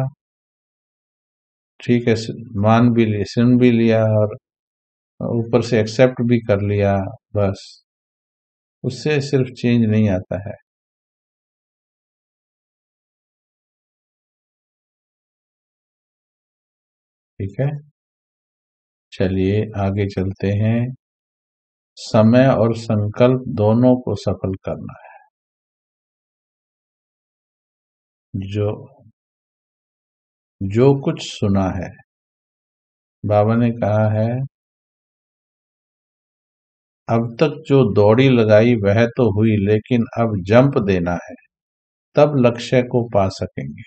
[SPEAKER 2] ठीक है, मान भी लिया, सुन भी लिया और ऊपर से एक्सेप्ट भी कर लिया, बस उससे सिर्फ चेंज नहीं आता है। ठीक है, चलिए आगे चलते हैं। समय और संकल्प दोनों को सफल करना है। जो जो कुछ सुना है बाबा ने कहा है, अब तक जो दौड़ी लगाई वह तो हुई, लेकिन अब जंप देना है, तब लक्ष्य को पा सकेंगे।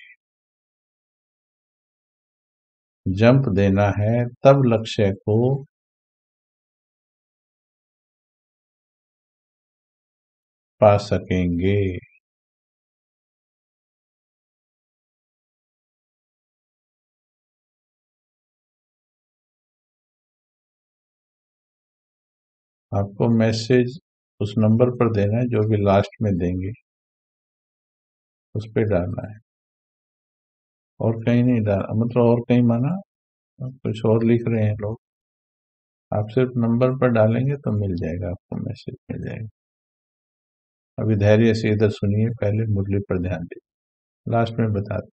[SPEAKER 2] जंप देना है तब लक्ष्य को पा सकेंगे। आपको मैसेज उस नंबर पर देना है जो भी लास्ट में देंगे, उस पे डालना है, और कहीं नहीं डालना। मतलब और कहीं माना कुछ और लिख रहे हैं लोग, आप सिर्फ नंबर पर डालेंगे तो मिल जाएगा, आपको मैसेज मिल जाएगा। अभी धैर्य से इधर सुनिए, पहले मुरली पर ध्यान दीजिए, लास्ट में बता दें।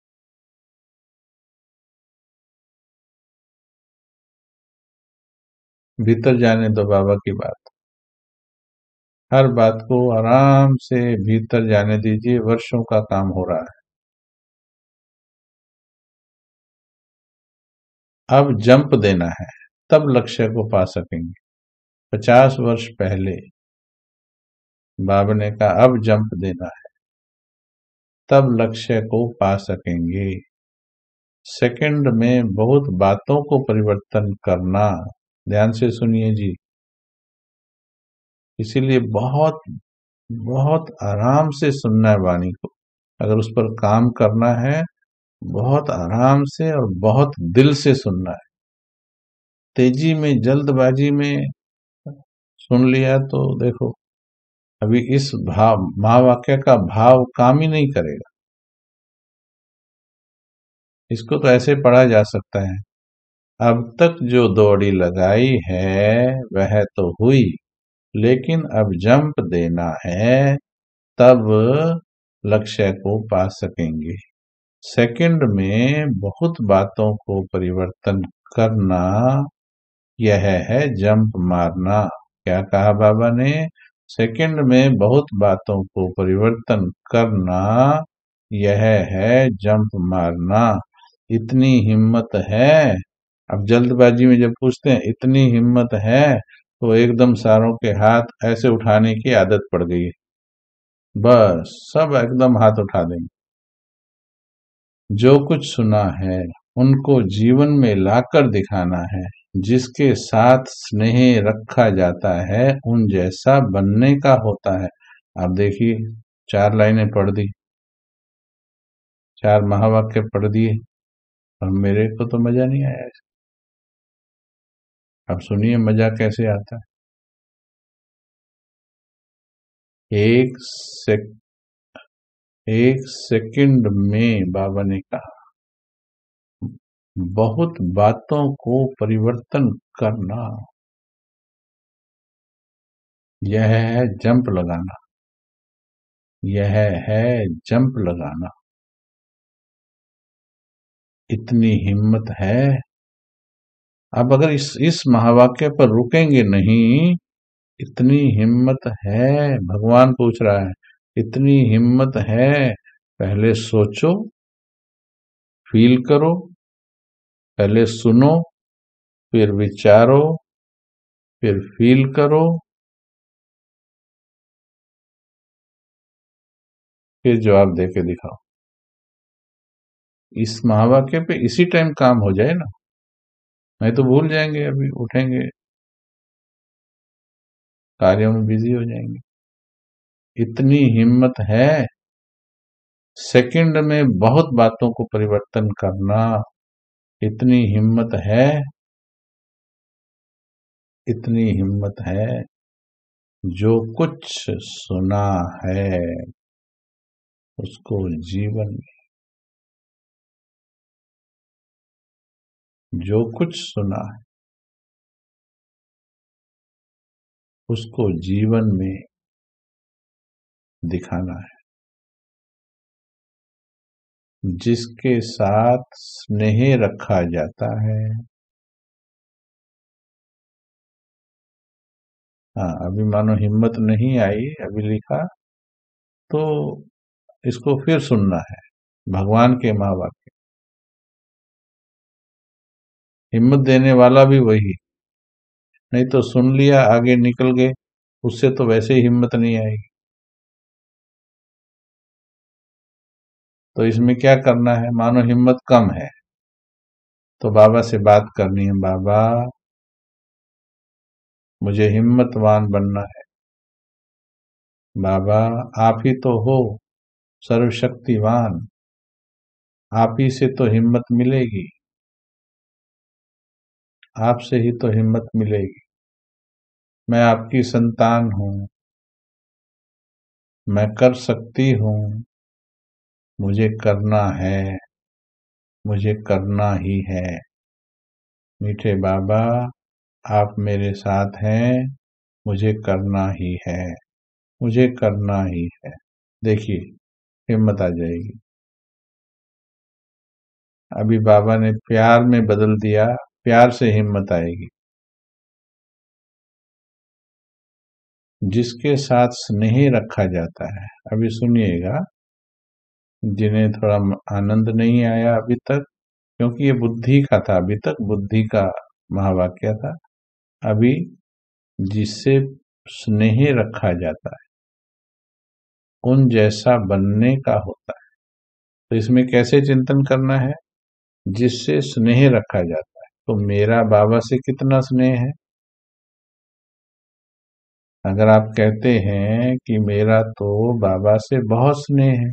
[SPEAKER 2] भीतर जाने दो बाबा की बात, हर बात को आराम से भीतर जाने दीजिए। वर्षों का काम हो रहा है, अब जंप देना है तब लक्ष्य को पा सकेंगे। 50 वर्ष पहले बाबा ने कहा अब जंप देना है तब लक्ष्य को पा सकेंगे। सेकंड में बहुत बातों को परिवर्तन करना, ध्यान से सुनिए जी, इसीलिए बहुत बहुत आराम से सुनना है वाणी को। अगर उस पर काम करना है, बहुत आराम से और बहुत दिल से सुनना है। तेजी में, जल्दबाजी में सुन लिया तो देखो, अभी इस भाव महावाक्य का भाव काम ही नहीं करेगा। इसको तो ऐसे पढ़ा जा सकता है, अब तक जो दौड़ी लगाई है वह तो हुई, लेकिन अब जंप देना है तब लक्ष्य को पा सकेंगे। सेकंड में बहुत बातों को परिवर्तन करना, यह है जंप मारना। क्या कहा बाबा ने? सेकंड में बहुत बातों को परिवर्तन करना, यह है जंप मारना। इतनी हिम्मत है। अब जल्दबाजी में जब पूछते हैं इतनी हिम्मत है, तो एकदम सारों के हाथ ऐसे उठाने की आदत पड़ गई है, बस सब एकदम हाथ उठा देंगे। जो कुछ सुना है उनको जीवन में लाकर दिखाना है। जिसके साथ स्नेह रखा जाता है उन जैसा बनने का होता है। आप देखिए, 4 लाइनें पढ़ दी, 4 महावाक्य पढ़ दिए, और मेरे को तो मजा नहीं आया। अब सुनिए मजा कैसे आता है। एक सेकंड में बाबा ने कहा, बहुत बातों को परिवर्तन करना, यह है जंप लगाना, यह है जंप लगाना। इतनी हिम्मत है। अब अगर इस महावाक्य पर रुकेंगे नहीं, इतनी हिम्मत है, भगवान पूछ रहा है, इतनी हिम्मत है, पहले सोचो, फील करो, पहले सुनो, फिर विचारो, फिर फील करो, फिर जवाब देके दिखाओ। इस महावाक्य पे इसी टाइम काम हो जाए ना, नहीं तो भूल जाएंगे, अभी उठेंगे कार्यों में बिजी हो जाएंगे। इतनी हिम्मत है, सेकंड में बहुत बातों को परिवर्तन करना। इतनी हिम्मत है, इतनी हिम्मत है। जो कुछ सुना है उसको जीवन में, जो कुछ सुना है उसको जीवन में दिखाना है। जिसके साथ स्नेह रखा जाता है, हाँ अभी मानो हिम्मत नहीं आई, अभी लिखा, तो इसको फिर सुनना है, भगवान के महावाक्य। हिम्मत देने वाला भी वही, नहीं तो सुन लिया आगे निकल गए, उससे तो वैसे ही हिम्मत नहीं आएगी। तो इसमें क्या करना है, मानो हिम्मत कम है तो बाबा से बात करनी है, बाबा मुझे हिम्मतवान बनना है, बाबा आप ही तो हो सर्वशक्तिवान, आप ही से तो हिम्मत मिलेगी, आपसे ही तो हिम्मत मिलेगी। मैं आपकी संतान हूँ, मैं कर सकती हूँ, मुझे करना है, मुझे करना ही है। मीठे बाबा आप मेरे साथ हैं, मुझे करना ही है, मुझे करना ही है। देखिए हिम्मत आ जाएगी। अभी बाबा ने प्यार में बदल दिया, प्यार से हिम्मत आएगी। जिसके साथ स्नेह रखा जाता है, अभी सुनिएगा, जिन्हें थोड़ा आनंद नहीं आया अभी तक, क्योंकि ये बुद्धि का था, अभी तक बुद्धि का महावाक्य था। अभी जिससे स्नेह रखा जाता है उन जैसा बनने का होता है। तो इसमें कैसे चिंतन करना है, जिससे स्नेह रखा जाता है। तो मेरा बाबा से कितना स्नेह है, अगर आप कहते हैं कि मेरा तो बाबा से बहुत स्नेह है,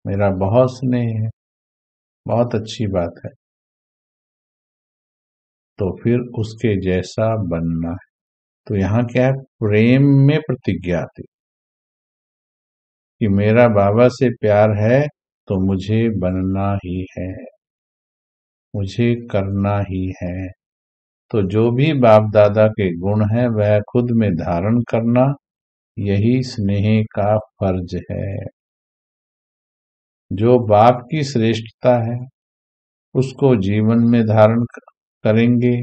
[SPEAKER 2] मेरा बहुत स्नेह है, बहुत अच्छी बात है, तो फिर उसके जैसा बनना है। तो यहाँ क्या है, प्रेम में प्रतिज्ञा आती कि मेरा बाबा से प्यार है तो मुझे बनना ही है, मुझे करना ही है। तो जो भी बाप दादा के गुण है वह खुद में धारण करना, यही स्नेह का फर्ज है। जो बाप की श्रेष्ठता है उसको जीवन में धारण करेंगे,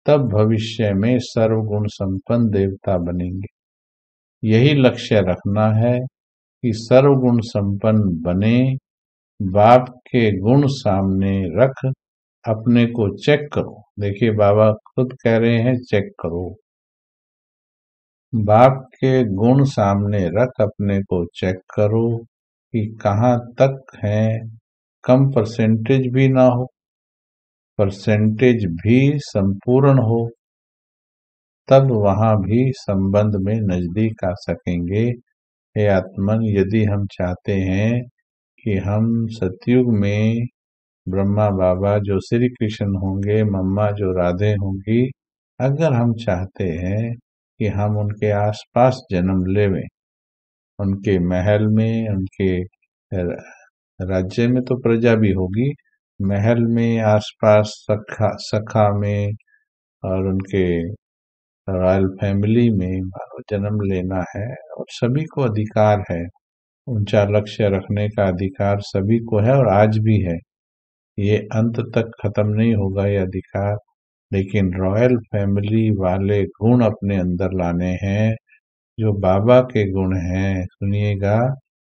[SPEAKER 2] तब भविष्य में सर्वगुण संपन्न देवता बनेंगे। यही लक्ष्य रखना है कि सर्वगुण संपन्न बने, बाप के गुण सामने रख अपने को चेक करो। देखिए बाबा खुद कह रहे हैं चेक करो, बाप के गुण सामने रख अपने को चेक करो कि कहाँ तक है, कम परसेंटेज भी ना हो, परसेंटेज भी संपूर्ण हो, तब वहां भी संबंध में नजदीक आ सकेंगे। हे आत्मन, यदि हम चाहते हैं कि हम सतयुग में ब्रह्मा बाबा जो श्री कृष्ण होंगे, मम्मा जो राधे होंगी, अगर हम चाहते हैं कि हम उनके आसपास जन्म लेवें, उनके महल में, उनके राज्य में तो प्रजा भी होगी, महल में आसपास सखा सखा में और उनके रॉयल फैमिली में मानो जन्म लेना है, और सभी को अधिकार है, ऊंचा लक्ष्य रखने का अधिकार सभी को है और आज भी है, ये अंत तक खत्म नहीं होगा ये अधिकार। लेकिन रॉयल फैमिली वाले गुण अपने अंदर लाने हैं जो बाबा के गुण हैं। सुनिएगा,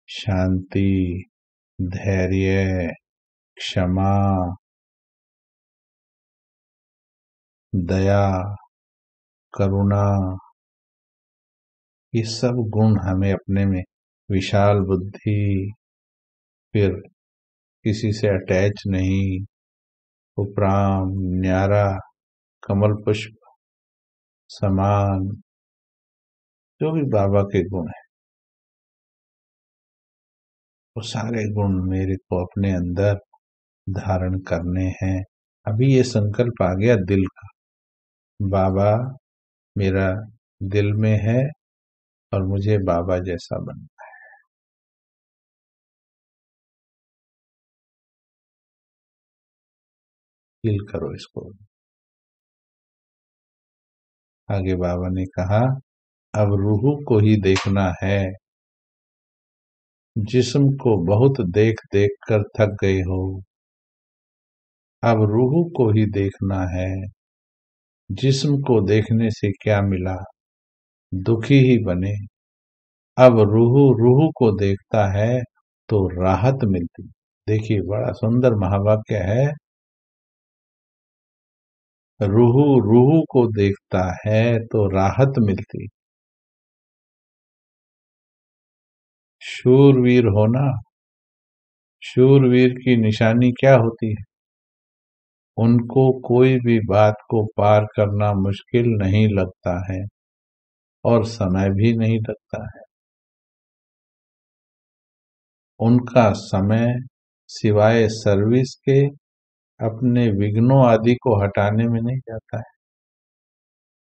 [SPEAKER 2] शांति, धैर्य, क्षमा, दया, करुणा, ये सब गुण हमें अपने में, विशाल बुद्धि, फिर किसी से अटैच नहीं, उपराम, न्यारा, कमल पुष्प समान, जो भी बाबा के गुण है वो सारे गुण मेरे को अपने अंदर धारण करने हैं। अभी ये संकल्प आ गया दिल का, बाबा मेरा दिल में है और मुझे बाबा जैसा बनना है। फील करो इसको। आगे बाबा ने कहा, अब रूह को ही देखना है, जिस्म को बहुत देख देख कर थक गए हो। अब रूह को ही देखना है, जिस्म को देखने से क्या मिला, दुखी ही बने। अब रूह रूह को देखता है तो राहत मिलती। देखिए बड़ा सुंदर महावाक्य है। रूह रूह को देखता है तो राहत मिलती। शूरवीर होना, शूरवीर की निशानी क्या होती है? उनको कोई भी बात को पार करना मुश्किल नहीं लगता है और समय भी नहीं लगता है। उनका समय सिवाय सर्विस के अपने विघ्नों आदि को हटाने में नहीं जाता है।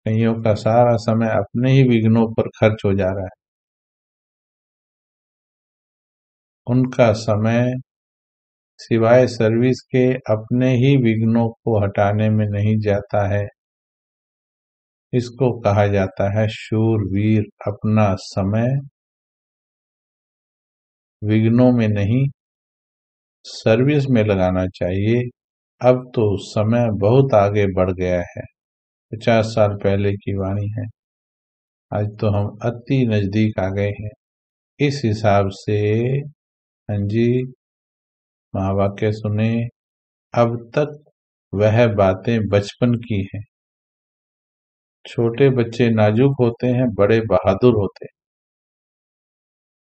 [SPEAKER 2] कईयों का सारा समय अपने ही विघ्नों पर खर्च हो जा रहा है। उनका समय सिवाय सर्विस के अपने ही विघ्नों को हटाने में नहीं जाता है। इसको कहा जाता है शूरवीर। अपना समय विघ्नों में नहीं, सर्विस में लगाना चाहिए। अब तो समय बहुत आगे बढ़ गया है। 50 साल पहले की वाणी है, आज तो हम अति नजदीक आ गए हैं। इस हिसाब से हाँ जी, महावाक्य सुने। अब तक वह बातें बचपन की हैं। छोटे बच्चे नाजुक होते हैं, बड़े बहादुर होते हैं।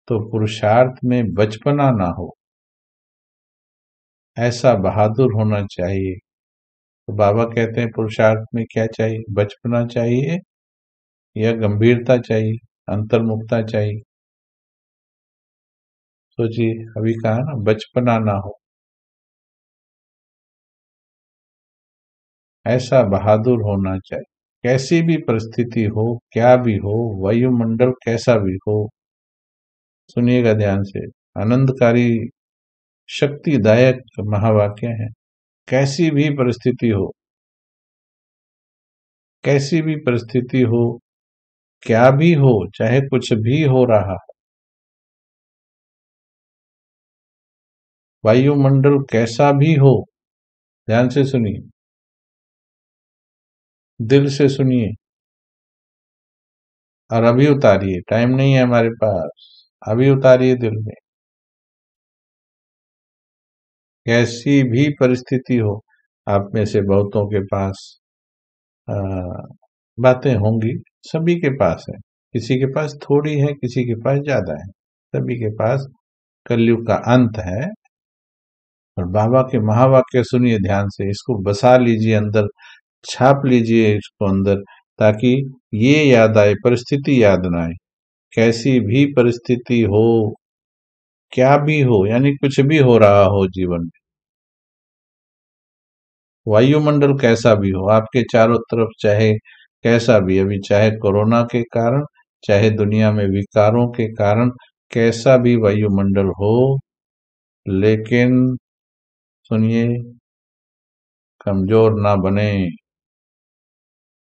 [SPEAKER 2] तो पुरुषार्थ में बचपना ना हो, ऐसा बहादुर होना चाहिए। तो बाबा कहते हैं पुरुषार्थ में क्या चाहिए? बचपना चाहिए या गंभीरता चाहिए, अंतर्मुखता चाहिए? सोचिए, अभी कहा ना बचपना ना हो, ऐसा बहादुर होना चाहिए। कैसी भी परिस्थिति हो, क्या भी हो, वायुमंडल कैसा भी हो, सुनिएगा ध्यान से, आनंदकारी शक्तिदायक महावाक्य है। कैसी भी परिस्थिति हो, कैसी भी परिस्थिति हो, क्या भी हो, चाहे कुछ भी हो रहा, वायुमंडल कैसा भी हो, ध्यान से सुनिए, दिल से सुनिए और अभी उतारिए। टाइम नहीं है हमारे पास, अभी उतारिए दिल में। कैसी भी परिस्थिति हो, आप में से बहुतों के पास आ, बातें होंगी, सभी के पास है। किसी के पास थोड़ी है, किसी के पास ज्यादा है, सभी के पास कलयुग का अंत है। और बाबा के महावाक्य सुनिए ध्यान से, इसको बसा लीजिए अंदर, छाप लीजिए इसको अंदर, ताकि ये याद आए, परिस्थिति याद ना आए। कैसी भी परिस्थिति हो, क्या भी हो, यानी कुछ भी हो रहा हो जीवन में, वायुमंडल कैसा भी हो आपके चारों तरफ, चाहे कैसा भी, अभी चाहे कोरोना के कारण, चाहे दुनिया में विकारों के कारण कैसा भी वायुमंडल हो, लेकिन सुनिए, कमजोर ना बने,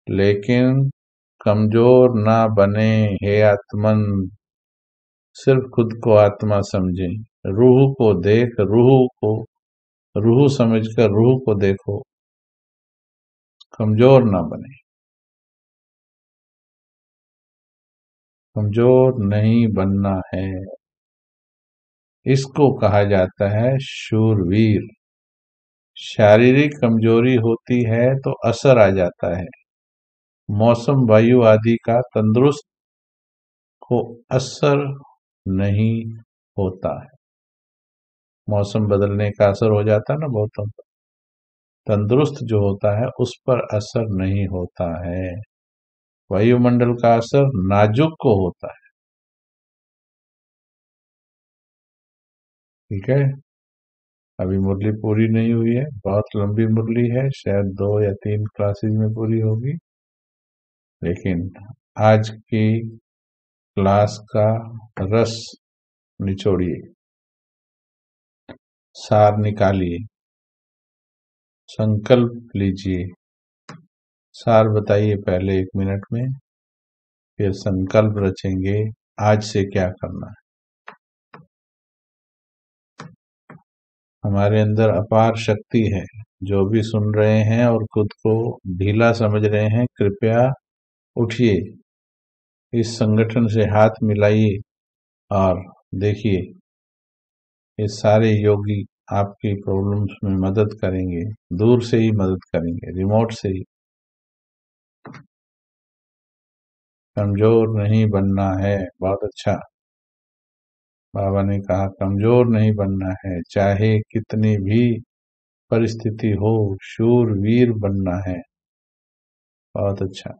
[SPEAKER 2] लेकिन कमजोर ना बने। हे आत्मन, सिर्फ खुद को आत्मा समझे, रूह को देख, रूह को रूह समझकर रूह को देखो, कमजोर ना बने। कमजोर नहीं बनना है। इसको कहा जाता है शूरवीर। शारीरिक कमजोरी होती है तो असर आ जाता है, मौसम वायु आदि का तंदुरुस्त को असर नहीं होता है। मौसम बदलने का असर हो जाता है ना बहुतों पर, तंदुरुस्त जो होता है उस पर असर नहीं होता है। वायुमंडल का असर नाजुक को होता है। ठीक है, अभी मुरली पूरी नहीं हुई है, बहुत लंबी मुरली है, शायद 2 या 3 क्लासेस में पूरी होगी। लेकिन आज की क्लास का रस निचोड़िए, सार निकालिए, संकल्प लीजिए। सार बताइए पहले 1 मिनट में, फिर संकल्प रचेंगे आज से क्या करना है। हमारे अंदर अपार शक्ति है। जो भी सुन रहे हैं और खुद को ढीला समझ रहे हैं, कृपया उठिए, इस संगठन से हाथ मिलाइए और देखिए, ये सारे योगी आपकी प्रॉब्लम्स में मदद करेंगे, दूर से ही मदद करेंगे, रिमोट से ही। कमजोर नहीं बनना है। बहुत अच्छा। बाबा ने कहा कमजोर नहीं बनना है, चाहे कितनी भी परिस्थिति हो, शूरवीर बनना है। बहुत अच्छा।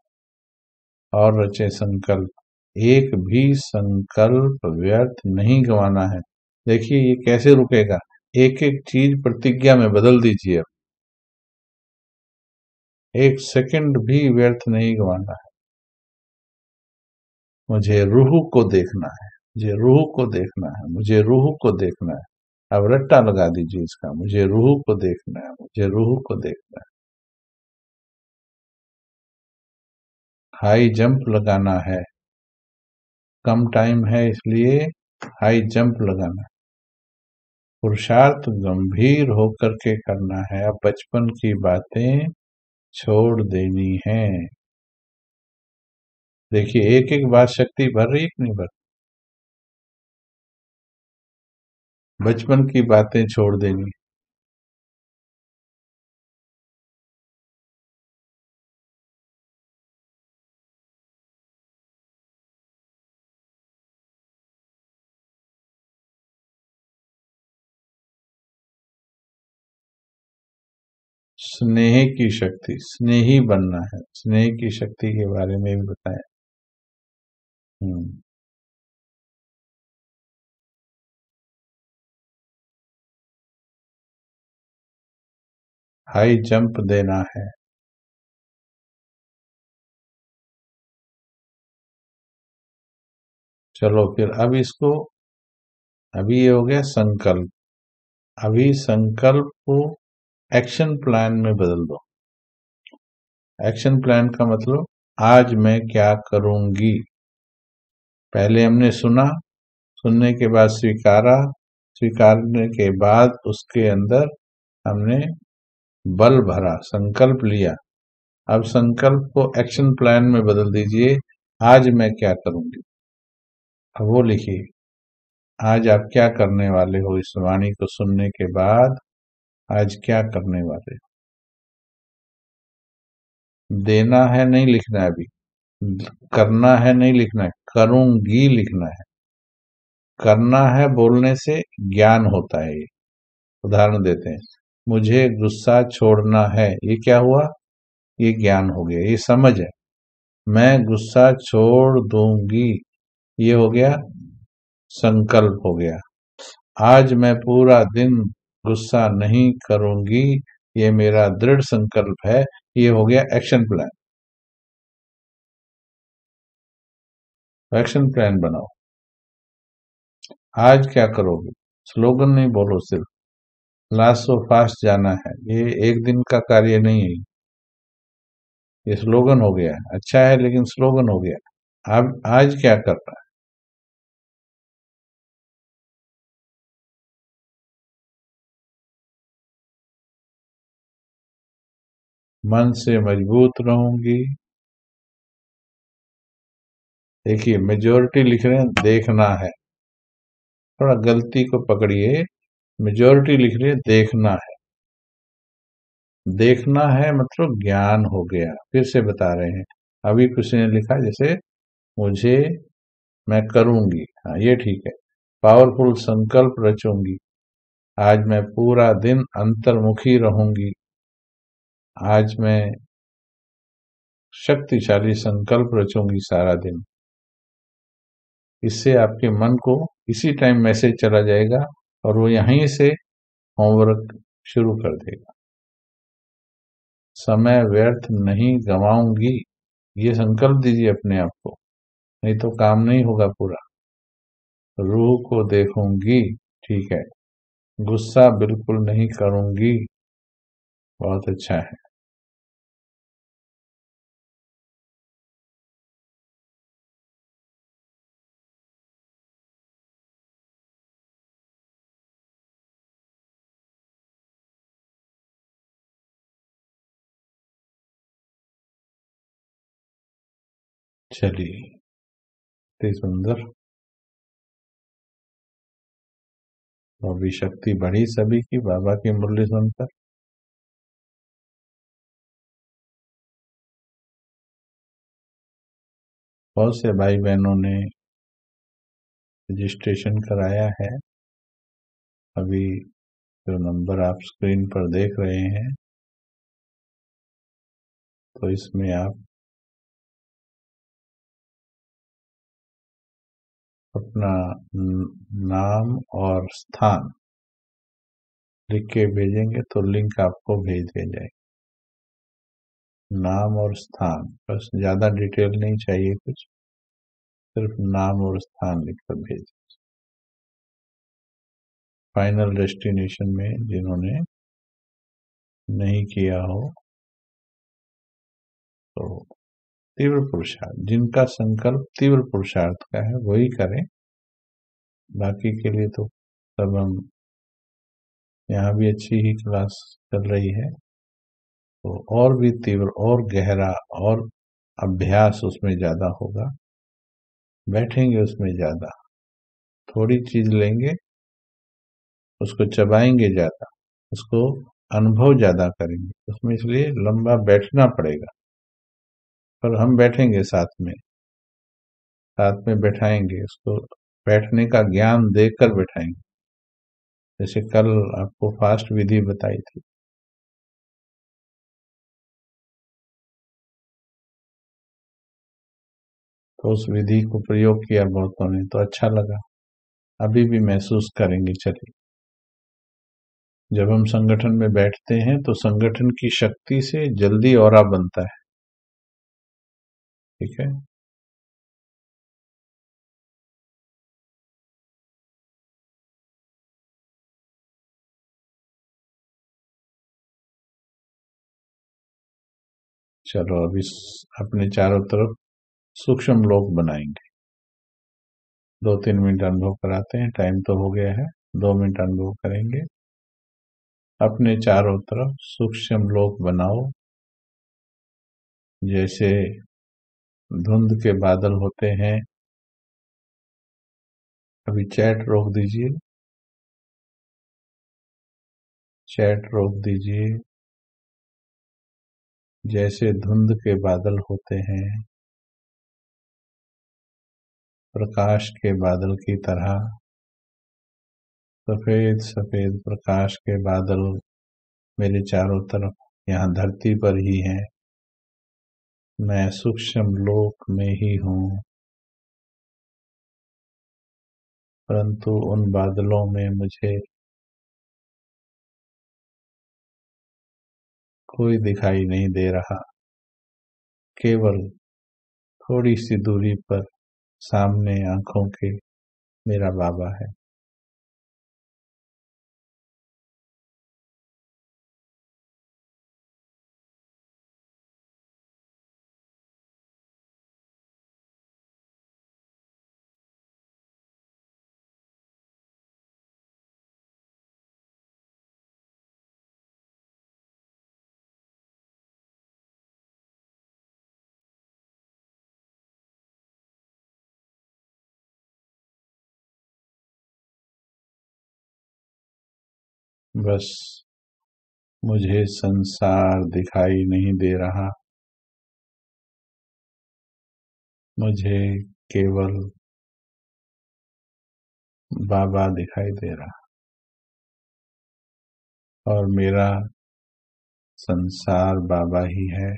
[SPEAKER 2] और रचे संकल्प, एक भी संकल्प व्यर्थ नहीं गंवाना है। देखिए ये कैसे रुकेगा, एक एक चीज प्रतिज्ञा में बदल दीजिए। एक सेकंड भी व्यर्थ नहीं गंवाना है। मुझे रूह को देखना है, मुझे रूह को देखना है, मुझे रूह को देखना है। अब रट्टा लगा दीजिए इसका, मुझे रूह को देखना है, मुझे रूह को देखना है। हाई जंप लगाना है, कम टाइम है इसलिए हाई जंप लगाना है। पुरुषार्थ गंभीर होकर के करना है। अब बचपन की बातें छोड़ देनी है। देखिए एक एक बात शक्ति भर रही है कि नहीं भर। बचपन की बातें छोड़ देनी। स्नेह की शक्ति, स्नेही बनना है। स्नेह की शक्ति के बारे में भी बताया। हम्म। हाई जंप देना है। चलो फिर अब इसको, अभी ये हो गया संकल्प। अभी संकल्प को एक्शन प्लान में बदल दो। एक्शन प्लान का मतलब आज मैं क्या करूंगी। पहले हमने सुना, सुनने के बाद स्वीकारा, स्वीकारने के बाद उसके अंदर हमने बल भरा, संकल्प लिया। अब संकल्प को एक्शन प्लान में बदल दीजिए। आज मैं क्या करूंगी, अब वो लिखिए। आज आप क्या करने वाले हो, इस वाणी को सुनने के बाद आज क्या करने वाले हो। देना है नहीं लिखना है अभी, करना है नहीं लिखना है, करूंगी लिखना है। करना है बोलने से ज्ञान होता है। ये उदाहरण देते हैं, मुझे गुस्सा छोड़ना है, ये क्या हुआ, ये ज्ञान हो गया, ये समझ है। मैं गुस्सा छोड़ दूंगी, ये हो गया संकल्प हो गया। आज मैं पूरा दिन गुस्सा नहीं करूंगी, ये मेरा दृढ़ संकल्प है, ये हो गया एक्शन प्लान। एक्शन प्लान बनाओ। आज क्या करोगे, स्लोगन नहीं बोलो सिर्फ। लास्ट सो फास्ट जाना है, ये एक दिन का कार्य नहीं है। ये स्लोगन हो गया, अच्छा है लेकिन स्लोगन हो गया। अब आज क्या करना है। मन से मजबूत रहूंगी। देखिए मेजोरिटी लिख रहे हैं देखना है, थोड़ा गलती को पकड़िए। मेजोरिटी लिख रही है देखना है। देखना है मतलब ज्ञान हो गया। फिर से बता रहे हैं, अभी किसी ने लिखा जैसे मुझे, मैं करूंगी, हाँ ये ठीक है। पावरफुल संकल्प रचूंगी, आज मैं पूरा दिन अंतर्मुखी रहूंगी। आज मैं शक्तिशाली संकल्प रचूंगी सारा दिन। इससे आपके मन को इसी टाइम मैसेज चला जाएगा और वो यहीं से होमवर्क शुरू कर देगा। समय व्यर्थ नहीं गवाऊंगी, ये संकल्प दीजिए अपने आप को, नहीं तो काम नहीं होगा पूरा। रूह को देखूंगी, ठीक है। गुस्सा बिल्कुल नहीं करूंगी, बहुत अच्छा है। चलिए, इतनी सुंदर। तो अभी शक्ति बढ़ी सभी की बाबा की मुरली सुनकर। बहुत से भाई बहनों ने रजिस्ट्रेशन कराया है। अभी जो नंबर आप स्क्रीन पर देख रहे हैं, तो इसमें आप अपना नाम और स्थान लिख के भेजेंगे तो लिंक आपको भेज दिया जाएगा। नाम और स्थान, बस ज़्यादा डिटेल नहीं चाहिए कुछ, सिर्फ नाम और स्थान लिखकर भेज। फाइनल डेस्टिनेशन में जिन्होंने नहीं किया हो तो तीव्र पुरुषार्थ, जिनका संकल्प तीव्र पुरुषार्थ का है वही करें। बाकी के लिए तो सब हम यहाँ भी अच्छी ही क्लास चल रही है, तो और भी तीव्र और गहरा और अभ्यास उसमें ज्यादा होगा, बैठेंगे उसमें ज्यादा, थोड़ी चीज लेंगे उसको चबाएंगे ज्यादा, उसको अनुभव ज्यादा करेंगे उसमें, इसलिए लंबा बैठना पड़ेगा। पर हम बैठेंगे साथ में बैठाएंगे उसको, बैठने का ज्ञान देकर बैठाएंगे। जैसे कल आपको फास्ट विधि बताई थी, तो उस विधि को प्रयोग किया बहुतों ने, तो अच्छा लगा। अभी भी महसूस करेंगे। चलिए, जब हम संगठन में बैठते हैं तो संगठन की शक्ति से जल्दी ऑरा बनता है। ठीक है, चलो अभी अपने चारों तरफ सूक्ष्म लोक बनाएंगे। 2-3 मिनट अनुभव कराते हैं, टाइम तो हो गया है। 2 मिनट अनुभव करेंगे। अपने चारों तरफ सूक्ष्म लोक बनाओ, जैसे धुंध के बादल होते हैं। अभी चैट रोक दीजिए, चैट रोक दीजिए। जैसे धुंध के बादल होते हैं, प्रकाश के बादल की तरह, सफेद सफेद प्रकाश के बादल मेरे चारों तरफ यहाँ धरती पर ही हैं। मैं सूक्ष्म लोक में ही हूँ, परंतु उन बादलों में मुझे कोई दिखाई नहीं दे रहा। केवल थोड़ी सी दूरी पर सामने आंखों के मेरा बाबा है। बस मुझे संसार दिखाई नहीं दे रहा, मुझे केवल बाबा दिखाई दे रहा, और मेरा संसार बाबा ही है।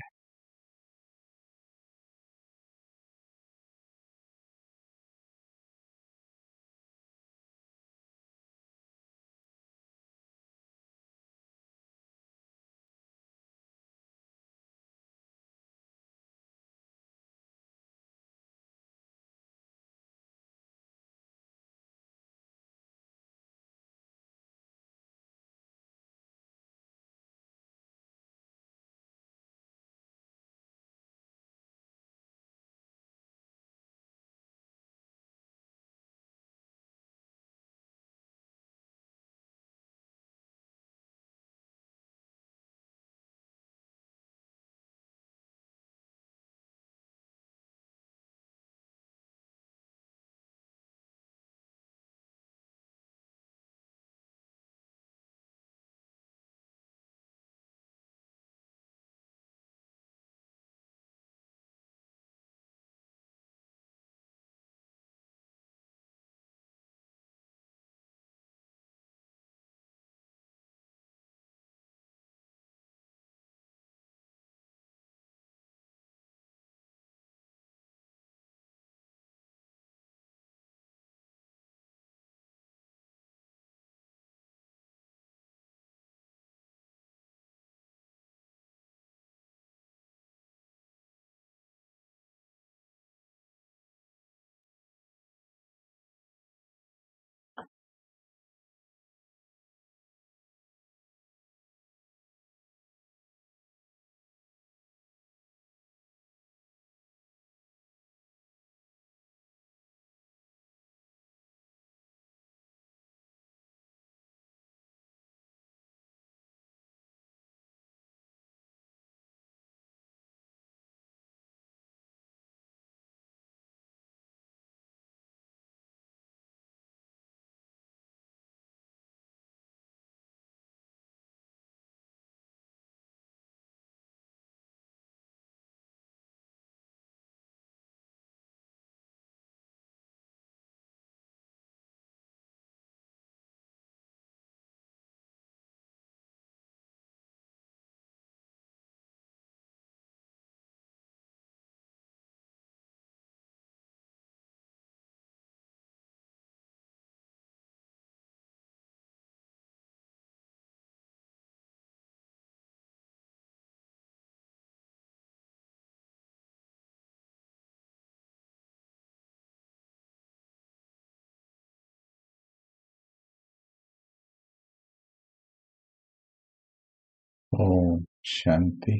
[SPEAKER 2] ओम शांति।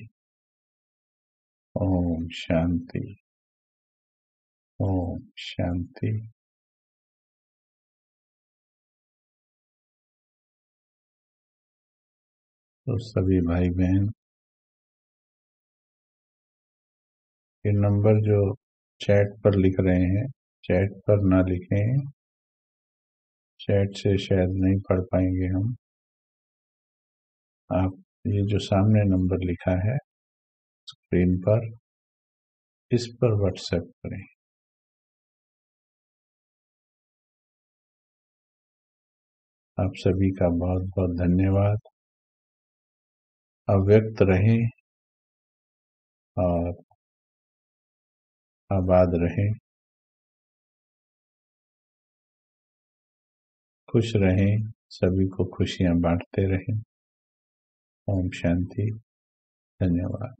[SPEAKER 2] ओम शांति। ओम शांति। तो सभी भाई बहन ये नंबर जो चैट पर लिख रहे हैं, चैट पर ना लिखें, चैट से शायद नहीं पढ़ पाएंगे हम। आप ये जो सामने नंबर लिखा है स्क्रीन पर, इस पर व्हाट्सएप करें। आप सभी का बहुत बहुत धन्यवाद। अव्यक्त रहें और आबाद रहें, खुश रहें, सभी को खुशियां बांटते रहें। ओम शांति। धन्यवाद।